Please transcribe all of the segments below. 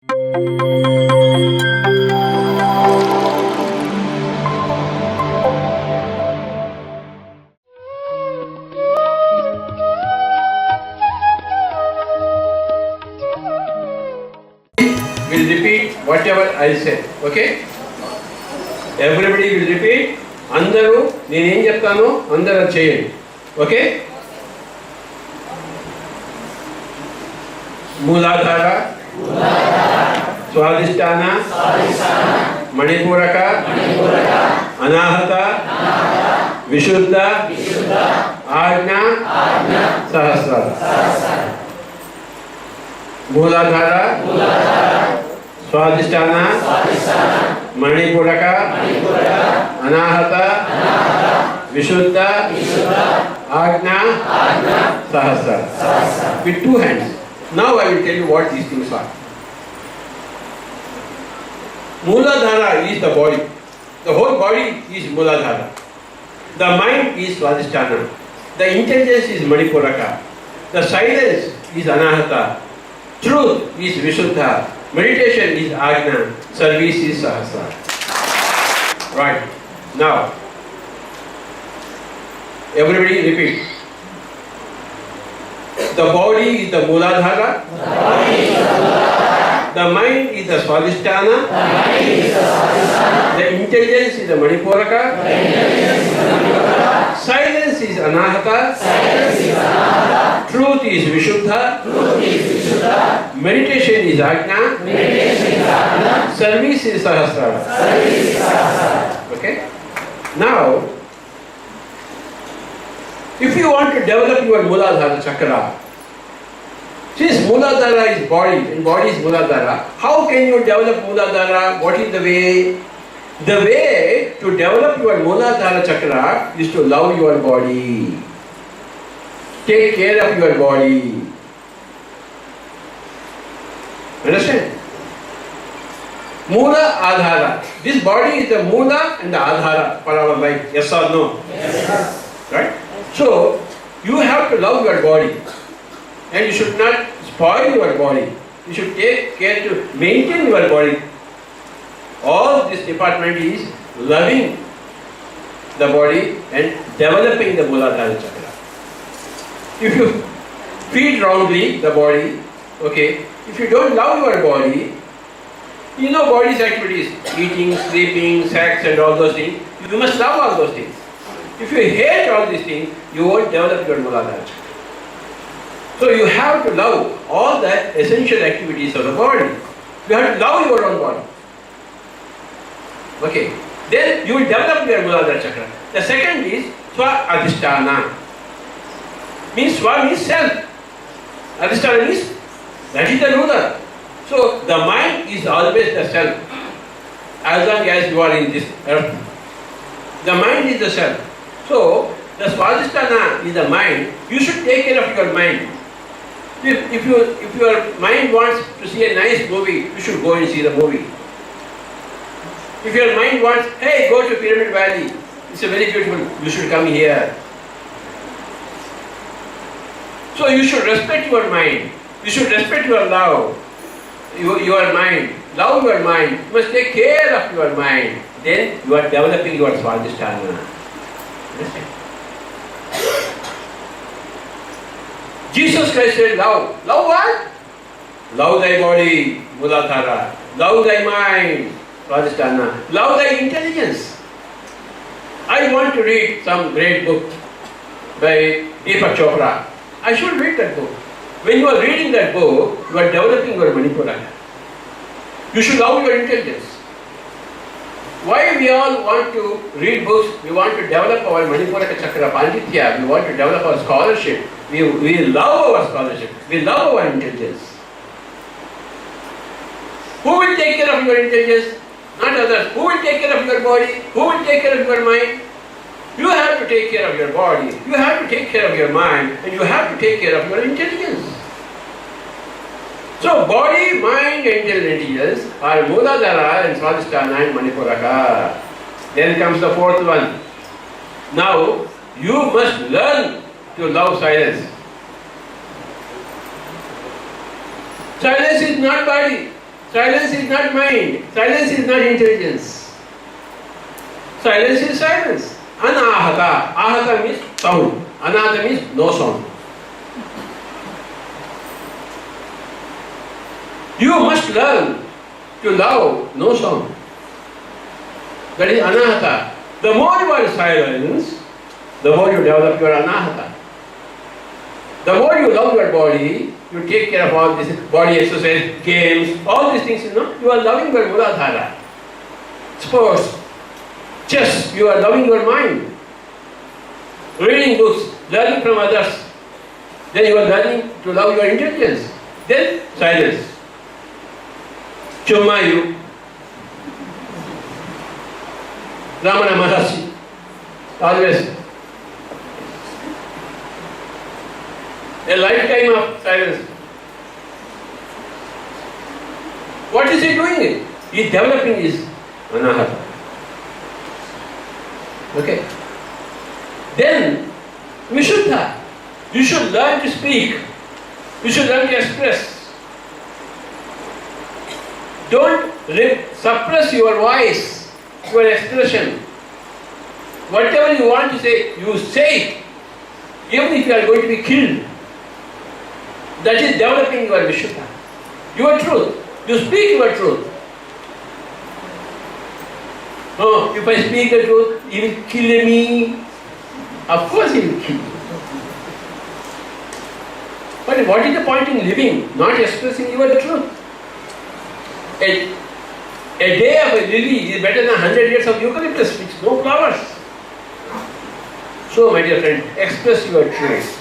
Will repeat whatever I say. Okay? Everybody will repeat. అందరూ నేనేం చెప్తానో అందరూ అది చేయండి. ఓకే? మూలాధార, స్వాధిష్టాన, మణిపూరక, అనాహత, విశుద్ధ, ఆజ్ఞ, సహస్రార. మూలాధార, స్వాధిష్టాన, మణిపూరక, అనాహత, విశుద్ధ, ఆజ్ఞ, సహస్రార. With two hands. Now I will tell you what these things are. Mooladhara is the body. The whole body is Mooladhara. The mind is Swadhisthana. The intelligence is Manipuraka. The silence is Anahata. Truth is Vishuddha. Meditation is Ajna. Service is Sahasrara. Right. Now, everybody repeat. The body is the Mooladhara. The mind is the Swadhisthana. The intelligence is the Manipuraka. Silence is Anahata. Truth is Vishuddha. Meditation is Ajna. Service is Sahasrara. Okay? Now, if you want to develop your Mooladhara chakra, since Mooladhara is body and body is Mooladhara, how can you develop Mooladhara? What is the way? The way to develop your Mooladhara chakra is to love your body. Take care of your body. Understand? Moola Adhara. This body is the Moola and the Adhara for our life. Yes or no? Yes. Right? So, you have to love your body. And you should not spoil your body. You should take care to maintain your body. All this department is loving the body and developing the Mooladhara chakra. If you feed wrongly the body, okay, if you don't love your body, you know body's activities, eating, sleeping, sex and all those things, you must love all those things. If you hate all these things, you won't develop your Mooladhara chakra. So you have to love all the essential activities of the body. You have to love your own body. Okay. Then you will develop your Mooladhara chakra. The second is Swa Adhisthana. Means Swa means self. Adhisthana means that is the ruler. So the mind is always the self. As long as you are in this earth. The mind is the self. So the Swadhisthana is the mind. You should take care of your mind. If your mind wants to see a nice movie, you should go and see the movie. If your mind wants, hey, go to Pyramid Valley, it's a very beautiful, you should come here. So you should respect your mind. You should respect your love, your mind. Love your mind. You must take care of your mind. Then you are developing your Swadhisthana. Understand? Jesus Christ said, love. Love what? Love thy body, Mooladhara. Love thy mind, Swadhisthana. Love thy intelligence. I want to read some great book by Deepak Chopra. I should read that book. When you are reading that book, you are developing your Manipuraka. You should love your intelligence. Why we all want to read books? We want to develop our Manipuraka chakra, Panditya. We want to develop our scholarship. We love our scholarship. We love our intelligence. Who will take care of your intelligence? Not others. Who will take care of your body? Who will take care of your mind? You have to take care of your body. You have to take care of your mind. And you have to take care of your intelligence. So body, mind and intelligence are Mooladhara and Swadhisthana and Manipuraka. Then comes the fourth one. Now you must learn to love silence. Silence is not body. Silence is not mind. Silence is not intelligence. Silence is silence. Anahata. Ahata means sound. Anahata means no sound. You must learn to love no sound. That is anahata. The more you are silence, the more you develop your anahata. The more you love your body, you take care of all this body exercise, games, all these things, you are loving your muladhara. Sports, chess, you are loving your mind. Reading books, learning from others. Then you are learning to love your intelligence. Then silence. Chumayu. Ramana Maharshi. Always. A lifetime of silence. What is he doing? He is developing his anahata. Okay. Then, Vishuddha. You should learn to speak. You should learn to express. Don't suppress your voice, your expression. Whatever you want to say, you say it. Even if you are going to be killed. That is developing your Vishuddha. Your truth. You speak your truth. Oh, if I speak the truth, he will kill me. Of course he will kill you. But what is the point in living, not expressing your truth? A day of a lily is better than 100 years of eucalyptus, which no flowers. So, my dear friend, express your truth.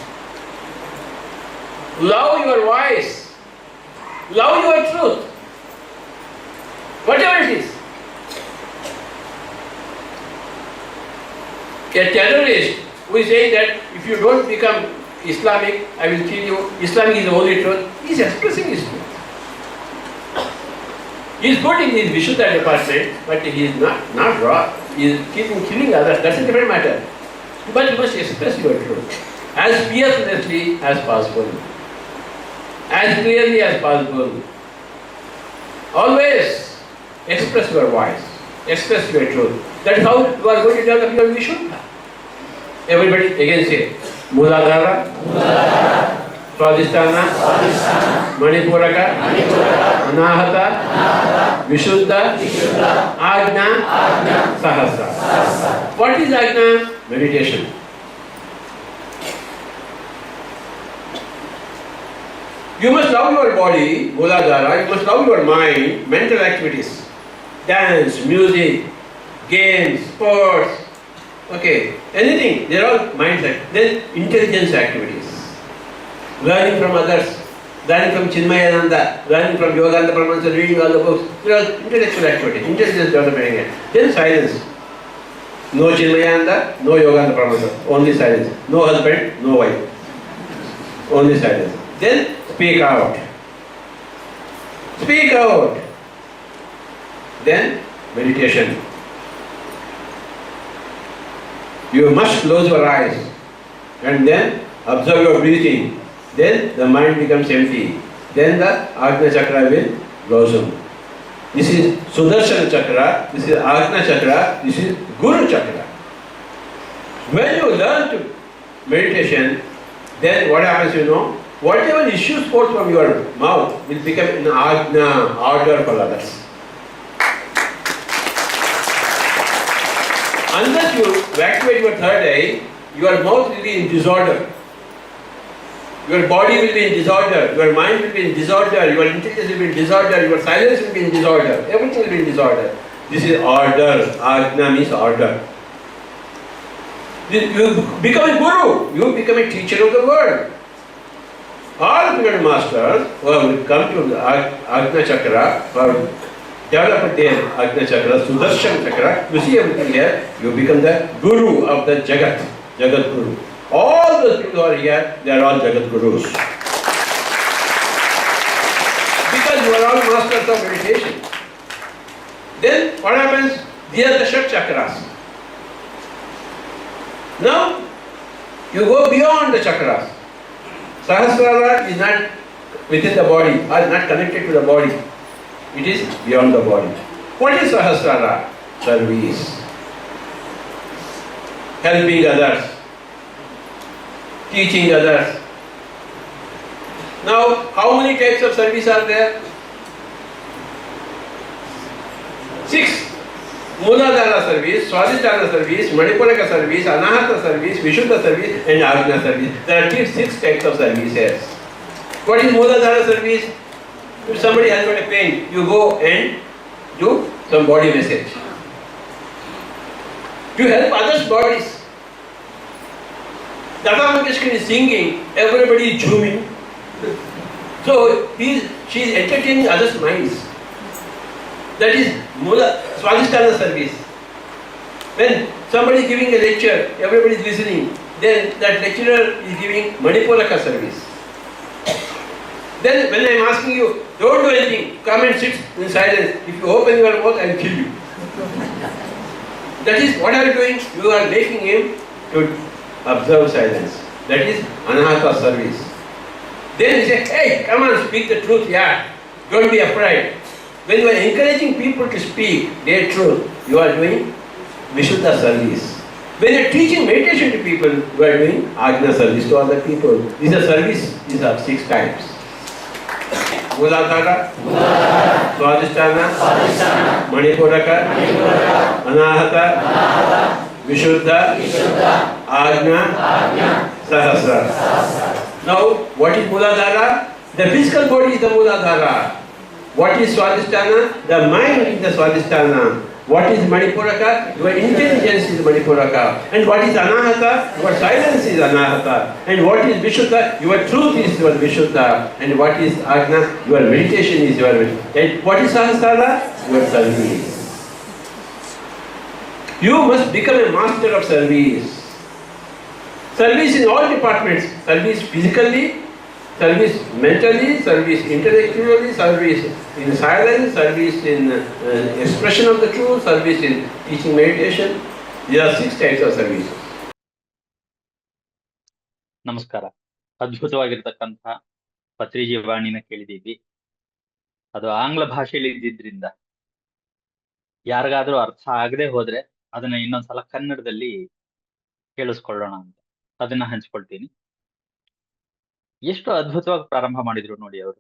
Love your voice. Love your truth. Whatever it is. A terrorist who is saying that if you don't become Islamic, I will kill you. Islamic is the only truth. He is expressing his truth. He is good in his Vishuddha department, but he is not raw. He is killing others. That's a different matter. But you must express your truth as fearlessly as possible, as clearly as possible. Always express your voice, express your truth. That is how you are going to develop your Vishuddha. Everybody again say, Muladhara, Swadhisthana, Manipuraka, Anahata, Vishuddha, Ajna, Sahasra. What is Ajna? Meditation. You must love your body, Muladhara, you must love your mind, mental activities, dance, music, games, sports, okay, anything, they are all mind activities. Then intelligence activities. Learning from others, learning from Chinmayananda, learning from Yogananda Paramahansa, reading all the books. They are intellectual activities, intelligence development. Then silence. No Chinmayananda, no Yogananda Paramahansa, only silence. No husband, no wife, only silence. Then speak out. Speak out. Then meditation. You must close your eyes and then observe your breathing. Then the mind becomes empty. Then the Ajna Chakra will blossom. This is Sudarshana Chakra, this is Ajna Chakra, this is Guru Chakra. When you learn to meditation, then what happens, whatever issues forth from your mouth will become an Ajna, order for others. Unless you activate your third eye, your mouth will be in disorder. Your body will be in disorder, your mind will be in disorder, your intelligence will be in disorder, your silence will be in disorder, everything will be in disorder. This is order. Ajna means order. You become a guru, you become a teacher of the world. All the masters who have come to the Ajna Chakra, who have developed their Ajna Chakra, Sudarshan Chakra, you see everything here, you become the guru of the Jagat, Jagat Guru. All those people who are here, they are all Jagat Gurus. Because you are all masters of meditation. Then what happens? These are the Shat Chakras. Now, you go beyond the chakras. Sahasrara is not within the body, or not connected to the body. It is beyond the body. What is Sahasrara? Service. Helping others. Teaching others. Now, how many types of service are there? 6. Mooladhara service, Swadhisthana service, Manipuraka service, Anahata service, Vishuddha service and Ajna service. There are 6 types of services. What is Mooladhara service? If somebody has got a pain, you go and do some body massage. To help others' bodies. Lata Mangeshkar is singing, everybody is zooming. So she is entertaining others' minds. That is Swadhisthana service. When somebody is giving a lecture, everybody is listening, then that lecturer is giving Manipuraka service. Then when I am asking you, don't do anything, come and sit in silence. If you open your mouth, I will kill you. That is, what are you doing? You are making him to observe silence. That is Anahata service. Then you say, hey, come on, speak the truth, yeah. Don't be afraid. When you are encouraging people to speak their truth, you are doing Vishuddha service. When you are teaching meditation to people, you are doing Ajna service to other people. This is service is of 6 types. Mooladhara, Swadhisthana, Manipuraka, Anahata, Vishuddha, Ajna, Sahasrara. Now, what is Mooladhara? The physical body is the Mooladhara. What is Swadhisthana? The mind is the Swadhisthana. What is Manipuraka? Your intelligence is Manipuraka. And what is Anahata? Your silence is Anahata. And what is Vishuddha? Your truth is your Vishuddha. And what is Ajna? Your meditation is your meditation. And what is Sahasrara? Your service. You must become a master of service. Service in all departments. Service physically, service mentally, service intellectually, service in silence, service in expression of the truth, service in teaching meditation. There are 6 types of services. ನಮಸ್ಕಾರ. ಅದ್ಭುತವಾಗಿರ್ತಕ್ಕಂಥ ಪತ್ರಿಜಿ ವಾಣಿನ ಕೇಳಿದ್ದೀವಿ. ಅದು ಆಂಗ್ಲ ಭಾಷೆಯಲ್ಲಿ ಇದ್ದಿದ್ರಿಂದ ಯಾರಿಗಾದ್ರೂ ಅರ್ಥ ಆಗದೆ ಹೋದ್ರೆ ಅದನ್ನ ಇನ್ನೊಂದ್ಸಲ ಕನ್ನಡದಲ್ಲಿ ಕೇಳಿಸ್ಕೊಳ್ಳೋಣ ಅಂತ ಅದನ್ನ ಹಂಚ್ಕೊಳ್ತೀನಿ. ಎಷ್ಟು ಅದ್ಭುತವಾಗಿ ಪ್ರಾರಂಭ ಮಾಡಿದ್ರು ನೋಡಿ ಅವರು.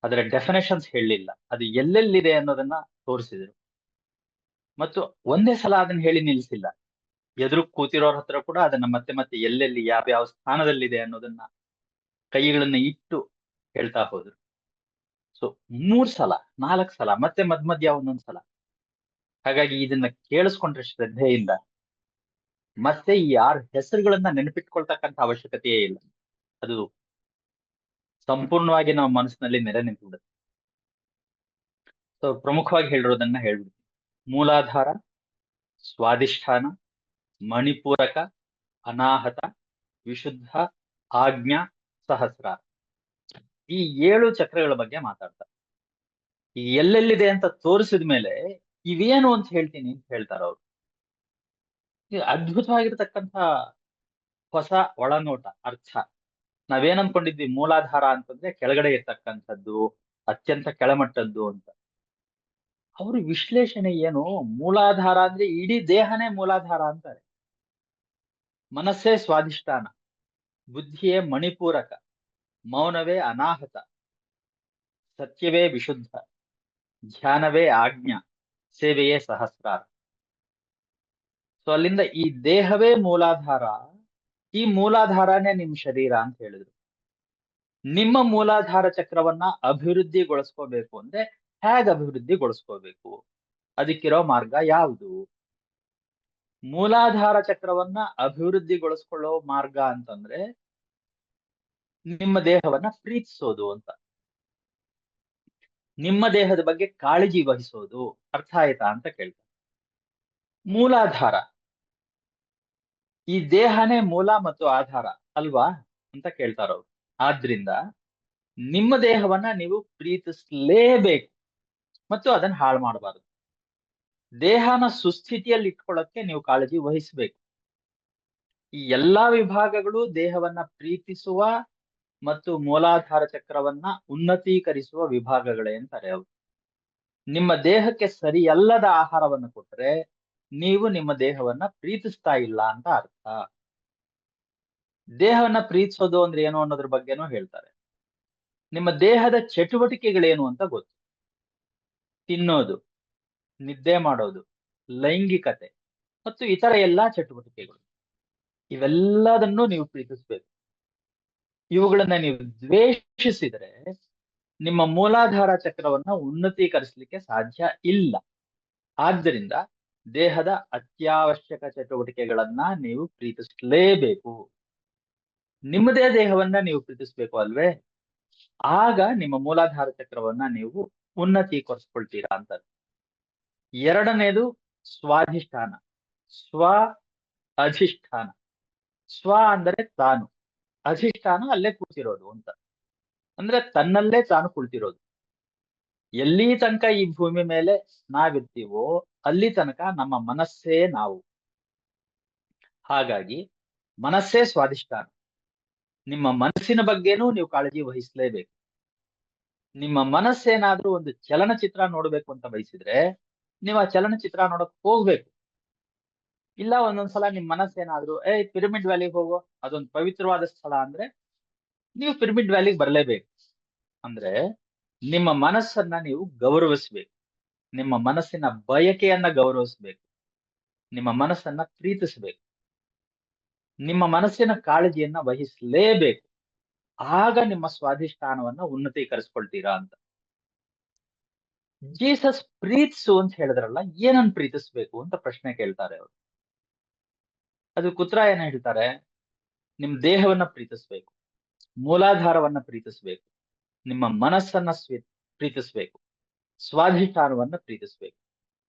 ಅದರ ಡೆಫಿನೇಷನ್ಸ್ ಹೇಳಲಿಲ್ಲ, ಅದು ಎಲ್ಲೆಲ್ಲಿದೆ ಅನ್ನೋದನ್ನ ತೋರಿಸಿದ್ರು. ಮತ್ತು ಒಂದೇ ಸಲ ಅದನ್ನ ಹೇಳಿ ನಿಲ್ಸಿಲ್ಲ, ಎದುರು ಕೂತಿರೋರ ಹತ್ರ ಕೂಡ ಅದನ್ನ ಮತ್ತೆ ಮತ್ತೆ ಎಲ್ಲೆಲ್ಲಿ ಯಾವ ಸ್ಥಾನದಲ್ಲಿದೆ ಅನ್ನೋದನ್ನ ಕೈಗಳನ್ನ ಇಟ್ಟು ಹೇಳ್ತಾ ಹೋದ್ರು. ಸೊ 3 ಸಲ 4 ಸಲ ಮತ್ತೆ ಮಧ್ಯ ಒಂದೊಂದ್ ಸಲ. ಹಾಗಾಗಿ ಇದನ್ನ ಕೇಳಿಸ್ಕೊಂಡ್ರೆ ಶ್ರದ್ಧೆಯಿಂದ ಮತ್ತೆ ಈ 6 ಹೆಸರುಗಳನ್ನ ನೆನಪಿಟ್ಕೊಳ್ತಕ್ಕಂಥ ಅವಶ್ಯಕತೆಯೇ ಇಲ್ಲ. ಅದು ಸಂಪೂರ್ಣವಾಗಿ ನಮ್ಮ ಮನಸ್ಸಿನಲ್ಲಿ ನೆಲೆ ನಿಂತು ಬಿಡುತ್ತೆ. ಸೊ ಪ್ರಮುಖವಾಗಿ ಹೇಳಿರೋದನ್ನ ಹೇಳ್ಬಿಡ್ತೀನಿ. ಮೂಲಾಧಾರ, ಸ್ವಾಧಿಷ್ಠಾನ, ಮಣಿಪೂರಕ, ಅನಾಹತ, ವಿಶುದ್ಧ, ಆಜ್ಞಾ, ಸಹಸ್ರಾರ. ಈ 7 ಚಕ್ರಗಳ ಬಗ್ಗೆ ಮಾತಾಡ್ತಾರೆ. ಈ ಎಲ್ಲೆಲ್ಲಿದೆ ಅಂತ ತೋರಿಸಿದ ಮೇಲೆ ಇವೇನು ಅಂತ ಹೇಳ್ತೀನಿ ಅಂತ ಹೇಳ್ತಾರ ಅವ್ರು. ಅದ್ಭುತವಾಗಿರ್ತಕ್ಕಂಥ ಹೊಸ ಒಳನೋಟ, ಅರ್ಥ. ನಾವೇನ್ ಅನ್ಕೊಂಡಿದ್ವಿ ಮೂಲಾಧಾರ ಅಂತಂದ್ರೆ ಕೆಳಗಡೆ ಇರ್ತಕ್ಕಂಥದ್ದು, ಅತ್ಯಂತ ಕೆಳಮಟ್ಟದ್ದು ಅಂತ. ಅವ್ರ ವಿಶ್ಲೇಷಣೆ ಏನು, ಮೂಲಾಧಾರ ಅಂದ್ರೆ ಇಡೀ ದೇಹನೇ ಮೂಲಾಧಾರ ಅಂತಾರೆ. ಮನಸ್ಸೇ ಸ್ವಾಧಿಷ್ಠಾನ, ಬುದ್ಧಿಯೇ ಮಣಿಪೂರಕ, ಮೌನವೇ ಅನಾಹತ, ಸತ್ಯವೇ ವಿಶುದ್ಧ, ಧ್ಯಾನವೇ ಆಜ್ಞಾ, ಸೇವೆಯೇ ಸಹಸ್ರಾರ. ಸೊ ಅಲ್ಲಿಂದ ಈ ದೇಹವೇ ಮೂಲಾಧಾರ, ಈ ಮೂಲಾಧಾರನೇ ನಿಮ್ ಶರೀರ ಅಂತ ಹೇಳಿದ್ರು. ನಿಮ್ಮ ಮೂಲಾಧಾರ ಚಕ್ರವನ್ನ ಅಭಿವೃದ್ಧಿಗೊಳಿಸ್ಕೋಬೇಕು ಅಂದ್ರೆ ಹೇಗೆ ಅಭಿವೃದ್ಧಿಗೊಳಿಸ್ಕೋಬೇಕು, ಅದಕ್ಕಿರೋ ಮಾರ್ಗ ಯಾವುದು? ಮೂಲಾಧಾರ ಚಕ್ರವನ್ನ ಅಭಿವೃದ್ಧಿಗೊಳಿಸ್ಕೊಳ್ಳೋ ಮಾರ್ಗ ಅಂತಂದ್ರೆ ನಿಮ್ಮ ದೇಹವನ್ನ ಪ್ರೀತಿಸೋದು ಅಂತ, ನಿಮ್ಮ ದೇಹದ ಬಗ್ಗೆ ಕಾಳಜಿ ವಹಿಸೋದು. ಅರ್ಥ ಆಯ್ತಾ ಅಂತ ಕೇಳ್ತಾರೆ. ಮೂಲಾಧಾರ, ಈ ದೇಹನೇ ಮೂಲ ಮತ್ತು ಆಧಾರ ಅಲ್ವಾ ಅಂತ ಕೇಳ್ತಾರ ಅವ್ರು. ಆದ್ರಿಂದ ನಿಮ್ಮ ದೇಹವನ್ನ ನೀವು ಪ್ರೀತಿಸ್ಲೇಬೇಕು ಮತ್ತು ಅದನ್ನ ಹಾಳು ಮಾಡಬಾರದು. ದೇಹನ ಸುಸ್ಥಿತಿಯಲ್ಲಿ ಇಟ್ಕೊಳ್ಳಕ್ಕೆ ನೀವು ಕಾಳಜಿ ವಹಿಸಬೇಕು. ಈ ಎಲ್ಲಾ ವಿಭಾಗಗಳು ದೇಹವನ್ನ ಪ್ರೀತಿಸುವ ಮತ್ತು ಮೂಲಾಧಾರ ಚಕ್ರವನ್ನ ಉನ್ನತೀಕರಿಸುವ ವಿಭಾಗಗಳೇ ಅಂತಾರೆ ಅವರು. ನಿಮ್ಮ ದೇಹಕ್ಕೆ ಸರಿಯಲ್ಲದ ಆಹಾರವನ್ನು ಕೊಟ್ರೆ ನೀವು ನಿಮ್ಮ ದೇಹವನ್ನ ಪ್ರೀತಿಸ್ತಾ ಇಲ್ಲ ಅಂತ ಅರ್ಥ. ದೇಹವನ್ನ ಪ್ರೀತಿಸೋದು ಅಂದ್ರೆ ಏನು ಅನ್ನೋದ್ರ ಬಗ್ಗೆನೂ ಹೇಳ್ತಾರೆ. ನಿಮ್ಮ ದೇಹದ ಚಟುವಟಿಕೆಗಳೇನು ಅಂತ ಗೊತ್ತು. ತಿನ್ನೋದು, ನಿದ್ದೆ ಮಾಡೋದು, ಲೈಂಗಿಕತೆ ಮತ್ತು ಇತರ ಎಲ್ಲಾ ಚಟುವಟಿಕೆಗಳು, ಇವೆಲ್ಲದನ್ನು ನೀವು ಪ್ರೀತಿಸ್ಬೇಕು. ಇವುಗಳನ್ನ ನೀವು ದ್ವೇಷಿಸಿದ್ರೆ ನಿಮ್ಮ ಮೂಲಾಧಾರ ಚಕ್ರವನ್ನ ಉನ್ನತೀಕರಿಸಲಿಕ್ಕೆ ಸಾಧ್ಯ ಇಲ್ಲ. ಆದ್ದರಿಂದ ದೇಹದ ಅತ್ಯವಶ್ಯಕ ಚಟುವಟಿಕೆಗಳನ್ನ ನೀವು ಪ್ರೀತಿಸಲೇಬೇಕು. ನಿಮ್ಮದೇ ದೇಹವನ್ನ ನೀವು ಪ್ರೀತಿಸ್ಬೇಕು ಅಲ್ವೇ? ಆಗ ನಿಮ್ಮ ಮೂಲಾಧಾರ ಚಕ್ರವನ್ನ ನೀವು ಉನ್ನತೀಕರಿಸ್ಕೊಳ್ತೀರಾ ಅಂತ. ಎರಡನೇದು ಸ್ವಾಧಿಷ್ಠಾನ, ಸ್ವ ಅಧಿಷ್ಠಾನ. ಸ್ವ ಅಂದರೆ ತಾನು, ಅಧಿಷ್ಠಾನ ಅಲ್ಲೇ ಕೂತಿರೋದು ಅಂತ. ಅಂದ್ರೆ ತನ್ನಲ್ಲೇ ತಾನು ಕುಳಿತಿರೋದು. ಎಲ್ಲಿ ತನಕ ಈ ಭೂಮಿ ಮೇಲೆ ನಾವಿರ್ತೀವೋ ಅಲ್ಲಿ ತನಕ ನಮ್ಮ ಮನಸ್ಸೇ ನಾವು. ಹಾಗಾಗಿ ಮನಸ್ಸೇ ಸ್ವಾಧಿಷ್ಠಾನ. ನಿಮ್ಮ ಮನಸ್ಸಿನ ಬಗ್ಗೆನೂ ನೀವು ಕಾಳಜಿ ವಹಿಸಲೇಬೇಕು. ನಿಮ್ಮ ಮನಸ್ಸೇನಾದ್ರೂ ಒಂದು ಚಲನಚಿತ್ರ ನೋಡ್ಬೇಕು ಅಂತ ಬಯಸಿದ್ರೆ ನೀವು ಆ ಚಲನಚಿತ್ರ ನೋಡಕ್ ಹೋಗ್ಬೇಕು. ಇಲ್ಲ ಒಂದೊಂದ್ಸಲ ನಿಮ್ ಮನಸ್ಸೇನಾದ್ರೂ ಪಿರಮಿಡ್ ವ್ಯಾಲಿಗೆ ಹೋಗೋ, ಅದೊಂದು ಪವಿತ್ರವಾದ ಸ್ಥಳ ಅಂದ್ರೆ ನೀವು ಪಿರಮಿಡ್ ವ್ಯಾಲಿಗೆ ಬರಲೇಬೇಕು. ಅಂದ್ರೆ ನಿಮ್ಮ ಮನಸ್ಸನ್ನ ನೀವು ಗೌರವಿಸ್ಬೇಕು. ನಿಮ್ಮ ಮನಸ್ಸಿನ ಬಯಕೆಯನ್ನ ಗೌರವಿಸ್ಬೇಕು. ನಿಮ್ಮ ಮನಸ್ಸನ್ನ ಪ್ರೀತಿಸ್ಬೇಕು. ನಿಮ್ಮ ಮನಸ್ಸಿನ ಕಾಳಜಿಯನ್ನ ವಹಿಸಲೇಬೇಕು. ಆಗ ನಿಮ್ಮ ಸ್ವಾಧಿಷ್ಠಾನವನ್ನ ಉನ್ನತೀಕರಿಸ್ಕೊಳ್ತೀರಾ ಅಂತ. ಜೀಸಸ್ ಪ್ರೀತಿಸು ಅಂತ ಹೇಳಿದ್ರಲ್ಲ, ಏನನ್ನ ಪ್ರೀತಿಸ್ಬೇಕು ಅಂತ ಪ್ರಶ್ನೆ ಕೇಳ್ತಾರೆ ಅವರು. ಅದಕ್ಕೆ ಉತ್ತರ ಏನ್ ಹೇಳ್ತಾರೆ? ನಿಮ್ ದೇಹವನ್ನ ಪ್ರೀತಿಸ್ಬೇಕು, ಮೂಲಾಧಾರವನ್ನ ಪ್ರೀತಿಸ್ಬೇಕು, ನಿಮ್ಮ ಮನಸ್ಸನ್ನ ಪ್ರೀತಿಸ್ಬೇಕು, ಸ್ವಾಧಿಷ್ಠಾನವನ್ನ ಪ್ರೀತಿಸ್ಬೇಕು.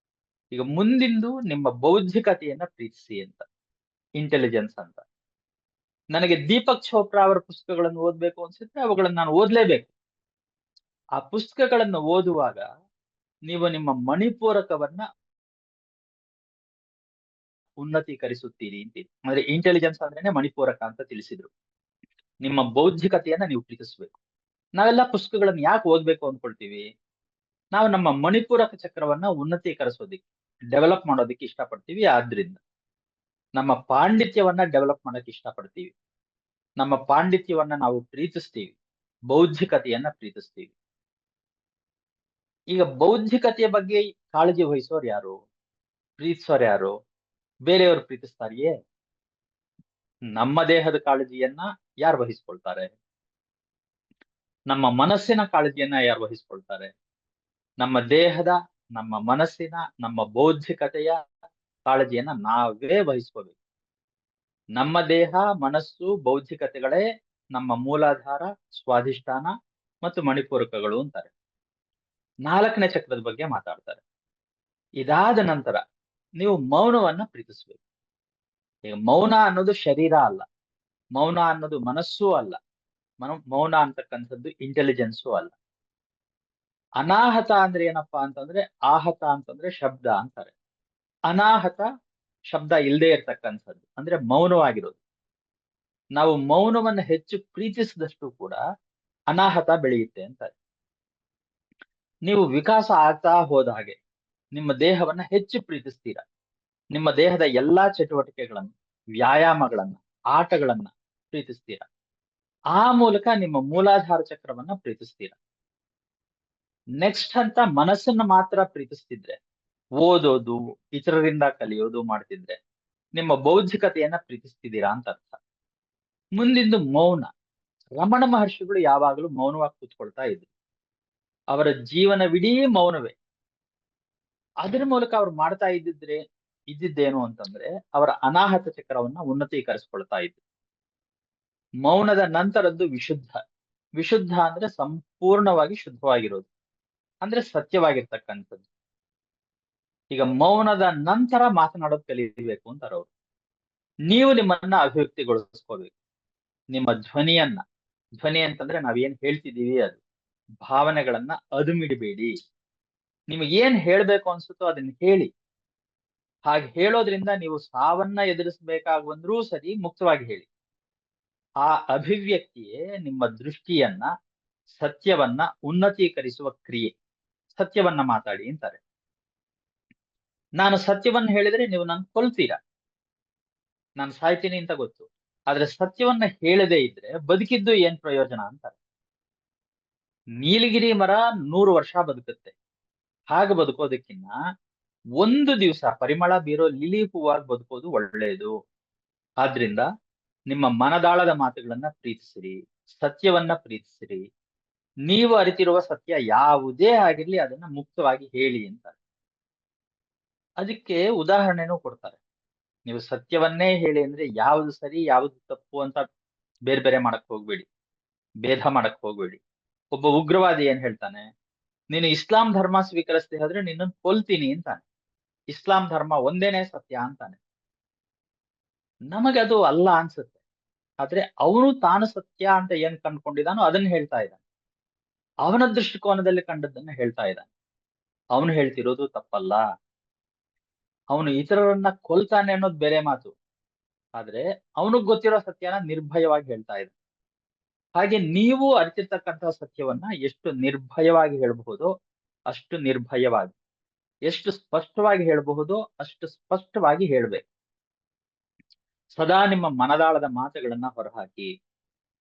ಈಗ ಮುಂದಿಂದು ನಿಮ್ಮ ಬೌದ್ಧಿಕತೆಯನ್ನ ಪ್ರೀತಿಸಿ ಅಂತ, ಇಂಟೆಲಿಜೆನ್ಸ್ ಅಂತ. ನನಗೆ ದೀಪಕ್ ಚೋಪ್ರಾ ಅವರ ಪುಸ್ತಕಗಳನ್ನು ಓದ್ಬೇಕು ಅನ್ಸಿದ್ರೆ ಅವುಗಳನ್ನು ನಾನು ಓದ್ಲೇಬೇಕು. ಆ ಪುಸ್ತಕಗಳನ್ನು ಓದುವಾಗ ನೀವು ನಿಮ್ಮ ಮಣಿಪೂರಕವನ್ನ ಉನ್ನತೀಕರಿಸುತ್ತೀರಿ ಅಂತೀರಿ. ಅಂದ್ರೆ ಇಂಟೆಲಿಜೆನ್ಸ್ ಅಂದ್ರೇನೆ ಮಣಿಪೂರಕ ಅಂತ ತಿಳಿಸಿದ್ರು. ನಿಮ್ಮ ಬೌದ್ಧಿಕತೆಯನ್ನ ನೀವು ಪ್ರೀತಿಸ್ಬೇಕು. ನಾವೆಲ್ಲ ಪುಸ್ತಕಗಳನ್ನ ಯಾಕೆ ಓದ್ಬೇಕು ಅಂದ್ಕೊಳ್ತೀವಿ? ನಾವು ನಮ್ಮ ಮಣಿಪೂರಕ ಚಕ್ರವನ್ನ ಉನ್ನತೀಕರಿಸೋದಿಕ್ಕೆ, ಡೆವಲಪ್ ಮಾಡೋದಿಕ್ಕೆ ಇಷ್ಟಪಡ್ತೀವಿ. ಆದ್ರಿಂದ ನಮ್ಮ ಪಾಂಡಿತ್ಯವನ್ನ ಡೆವಲಪ್ ಮಾಡಕ್ ಇಷ್ಟಪಡ್ತೀವಿ. ನಮ್ಮ ಪಾಂಡಿತ್ಯವನ್ನ ನಾವು ಪ್ರೀತಿಸ್ತೀವಿ, ಬೌದ್ಧಿಕತೆಯನ್ನ ಪ್ರೀತಿಸ್ತೀವಿ. ಈಗ ಬೌದ್ಧಿಕತೆಯ ಬಗ್ಗೆ ಕಾಳಜಿ ವಹಿಸೋರು ಯಾರು? ಪ್ರೀತಿಸೋರು ಯಾರು? ಬೇರೆಯವರು ಪ್ರೀತಿಸ್ತಾರಿಯೇ? ನಮ್ಮ ದೇಹದ ಕಾಳಜಿಯನ್ನ ಯಾರು ವಹಿಸ್ಕೊಳ್ತಾರೆ? ನಮ್ಮ ಮನಸ್ಸಿನ ಕಾಳಜಿಯನ್ನ ಯಾರು ವಹಿಸ್ಕೊಳ್ತಾರೆ? ನಮ್ಮ ದೇಹದ, ನಮ್ಮ ಮನಸ್ಸಿನ, ನಮ್ಮ ಬೌದ್ಧಿಕತೆಯ ಕಾಳಜಿಯನ್ನ ನಾವೇ ವಹಿಸ್ಕೋಬೇಕು. ನಮ್ಮ ದೇಹ, ಮನಸ್ಸು, ಬೌದ್ಧಿಕತೆಗಳೇ ನಮ್ಮ ಮೂಲಾಧಾರ, ಸ್ವಾಧಿಷ್ಠಾನ ಮತ್ತು ಮಣಿಪೂರಕಗಳು ಅಂತಾರೆ. 4ನೇ ಚಕ್ರದ ಬಗ್ಗೆ ಮಾತಾಡ್ತಾರೆ. ಇದಾದ ನಂತರ ನೀವು ಮೌನವನ್ನ ಪ್ರೀತಿಸ್ಬೇಕು. ಈಗ ಮೌನ ಅನ್ನೋದು ಶರೀರ ಅಲ್ಲ, ಮೌನ ಅನ್ನೋದು ಮನಸ್ಸೂ ಅಲ್ಲ, ಮೌನ ಅಂತಕ್ಕಂಥದ್ದು ಇಂಟೆಲಿಜೆನ್ಸು ಅಲ್ಲ. ಅನಾಹತ ಅಂದ್ರೆ ಏನಪ್ಪಾ ಅಂತಂದ್ರೆ, ಆಹತ ಅಂತಂದ್ರೆ ಶಬ್ದ ಅಂತಾರೆ. ಅನಾಹತ ಶಬ್ದ ಇಲ್ಲದೆ ಇರ್ತಕ್ಕಂಥದ್ದು ಅಂದ್ರೆ ಮೌನವಾಗಿರೋದು. ನಾವು ಮೌನವನ್ನು ಹೆಚ್ಚು ಪ್ರೀತಿಸಿದಷ್ಟು ಕೂಡ ಅನಾಹತ ಬೆಳೆಯುತ್ತೆ ಅಂತಾರೆ. ನೀವು ವಿಕಾಸ ಆಗ್ತಾ ಹೋದ ಹಾಗೆ ನಿಮ್ಮ ದೇಹವನ್ನ ಹೆಚ್ಚು ಪ್ರೀತಿಸ್ತೀರಾ. ನಿಮ್ಮ ದೇಹದ ಎಲ್ಲಾ ಚಟುವಟಿಕೆಗಳನ್ನು, ವ್ಯಾಯಾಮಗಳನ್ನ, ಆಟಗಳನ್ನ ಪ್ರೀತಿಸ್ತೀರಾ. ಆ ಮೂಲಕ ನಿಮ್ಮ ಮೂಲಾಧಾರ ಚಕ್ರವನ್ನ ಪ್ರೀತಿಸ್ತೀರಾ. ನೆಕ್ಸ್ಟ್ ಹಂತ ಮನಸ್ಸನ್ನ ಮಾತ್ರ ಪ್ರೀತಿಸ್ತಿದ್ರೆ, ಓದೋದು, ಇತರರಿಂದ ಕಲಿಯೋದು ಮಾಡ್ತಿದ್ರೆ ನಿಮ್ಮ ಬೌದ್ಧಿಕತೆಯನ್ನ ಪ್ರೀತಿಸ್ತಿದ್ದೀರಾ ಅಂತ ಅರ್ಥ. ಮುಂದಿಂದು ಮೌನ. ರಮಣ ಮಹರ್ಷಿಗಳು ಯಾವಾಗಲೂ ಮೌನವಾಗಿ ಕೂತ್ಕೊಳ್ತಾ ಇದ್ರು. ಅವರ ಜೀವನವಿಡೀ ಮೌನವೇ. ಅದರ ಮೂಲಕ ಅವ್ರು ಮಾಡ್ತಾ ಇದ್ದಿದ್ದೇನು ಅಂತಂದ್ರೆ, ಅವರ ಅನಾಹತ ಚಕ್ರವನ್ನ ಉನ್ನತೀಕರಿಸ್ಕೊಳ್ತಾ ಇದ್ರು. ಮೌನದ ನಂತರದ್ದು ವಿಶುದ್ಧ. ವಿಶುದ್ಧ ಅಂದ್ರೆ ಸಂಪೂರ್ಣವಾಗಿ ಶುದ್ಧವಾಗಿರೋದು, ಅಂದ್ರೆ ಸತ್ಯವಾಗಿರ್ತಕ್ಕಂಥದ್ದು. ಈಗ ಮೌನದ ನಂತರ ಮಾತನಾಡೋದು ಕಲಿಬೇಕು ಅಂತಾರೆ ಅವರು. ನೀವು ನಿಮ್ಮನ್ನ ಅಭಿವ್ಯಕ್ತಿಗೊಳಿಸ್ಕೋಬೇಕು. ನಿಮ್ಮ ಧ್ವನಿಯನ್ನ, ಧ್ವನಿ ಅಂತಂದ್ರೆ ನಾವೇನ್ ಹೇಳ್ತಿದೀವಿ ಅದು, ಭಾವನೆಗಳನ್ನ ಅದುಮಿಡಬೇಡಿ. ನಿಮಗೆ ಏನ್ ಹೇಳ್ಬೇಕು ಅನ್ಸುತ್ತೋ ಅದನ್ನ ಹೇಳಿ. ಹಾಗೆ ಹೇಳೋದ್ರಿಂದ ನೀವು ಸಾವನ್ನ ಎದುರಿಸಬೇಕಾಗಿ ಬಂದ್ರೂ ಸರಿ, ಮುಕ್ತವಾಗಿ ಹೇಳಿ. ಆ ಅಭಿವ್ಯಕ್ತಿಯೇ ನಿಮ್ಮ ದೃಷ್ಟಿಯನ್ನ, ಸತ್ಯವನ್ನ ಉನ್ನತೀಕರಿಸುವ ಕ್ರಿಯೆ. ಸತ್ಯವನ್ನ ಮಾತಾಡಿ ಅಂತಾರೆ. ನಾನು ಸತ್ಯವನ್ನ ಹೇಳಿದ್ರೆ ನೀವು ನನ್ ಕೊಲ್ತೀರಾ, ನಾನು ಸಾಯ್ತೀನಿ ಅಂತ ಗೊತ್ತು. ಆದ್ರೆ ಸತ್ಯವನ್ನ ಹೇಳದೇ ಇದ್ರೆ ಬದುಕಿದ್ದು ಏನ್ ಪ್ರಯೋಜನ ಅಂತಾರೆ. ನೀಲಗಿರಿ ಮರ 100 ವರ್ಷ ಬದುಕುತ್ತೆ. ಹಾಗೆ ಬದುಕೋದಕ್ಕಿನ್ನ ಒಂದು ದಿವಸ ಪರಿಮಳ ಬೀರೋ ಲಿಲಿ ಹೂವಾಗಿ ಬದುಕೋದು ಒಳ್ಳೆಯದು. ಆದ್ರಿಂದ ನಿಮ್ಮ ಮನದಾಳದ ಮಾತುಗಳನ್ನ ಪ್ರೀತಿಸಿರಿ, ಸತ್ಯವನ್ನ ಪ್ರೀತಿಸಿರಿ. ನೀವು ಅರಿತಿರುವ ಸತ್ಯ ಯಾವುದೇ ಆಗಿರ್ಲಿ ಅದನ್ನ ಮುಕ್ತವಾಗಿ ಹೇಳಿ ಅಂತ. ಅದಕ್ಕೆ ಉದಾಹರಣೆನೂ ಕೊಡ್ತಾರೆ. ನೀವು ಸತ್ಯವನ್ನೇ ಹೇಳಿ ಅಂದ್ರೆ ಯಾವ್ದು ಸರಿ ಯಾವ್ದು ತಪ್ಪು ಅಂತ ಬೇರೆ ಬೇರೆ ಮಾಡಕ್ ಹೋಗ್ಬೇಡಿ, ಭೇದ ಮಾಡಕ್ ಹೋಗ್ಬೇಡಿ. ಒಬ್ಬ ಉಗ್ರವಾದಿ ಏನ್ ಹೇಳ್ತಾನೆ, ನೀನು ಇಸ್ಲಾಂ ಧರ್ಮ ಸ್ವೀಕರಿಸದೆ ಹೋದ್ರೆ ನಿನ್ನನ್ನು ಕೊಲ್ತೀನಿ ಅಂತಾನೆ. ಇಸ್ಲಾಂ ಧರ್ಮ ಒಂದೇನೆ ಸತ್ಯ ಅಂತಾನೆ. ನಮಗದು ಅಲ್ಲ ಅನ್ಸುತ್ತೆ. ಆದ್ರೆ ಅವನು ತಾನು ಸತ್ಯ ಅಂತ ಏನ್ ಕಂಡ್ಕೊಂಡಿದಾನೋ ಅದನ್ನ ಹೇಳ್ತಾ ಇದ್ದಾನೆ. ಅವನ ದೃಷ್ಟಿಕೋನದಲ್ಲಿ ಕಂಡದ್ದನ್ನ ಹೇಳ್ತಾ ಇದ್ದಾನೆ. ಅವನು ಹೇಳ್ತಿರೋದು ತಪ್ಪಲ್ಲ. ಅವನು ಇತರರನ್ನ ಕೊಲ್ತಾನೆ ಅನ್ನೋದು ಬೇರೆ ಮಾತು. ಆದ್ರೆ ಅವನಿಗೆ ಗೊತ್ತಿರೋ ಸತ್ಯನ ನಿರ್ಭಯವಾಗಿ ಹೇಳ್ತಾ ಇದ್ದಾನೆ. ಹಾಗೆ ನೀವು ಅರಿತಿರ್ತಕ್ಕಂತಹ ಸತ್ಯವನ್ನ ಎಷ್ಟು ನಿರ್ಭಯವಾಗಿ ಹೇಳಬಹುದೋ ಅಷ್ಟು ನಿರ್ಭಯವಾಗಿ, ಎಷ್ಟು ಸ್ಪಷ್ಟವಾಗಿ ಹೇಳಬಹುದೋ ಅಷ್ಟು ಸ್ಪಷ್ಟವಾಗಿ ಹೇಳ್ಬೇಕು. ಸದಾ ನಿಮ್ಮ ಮನದಾಳದ ಮಾತುಗಳನ್ನ ಹೊರಹಾಕಿ,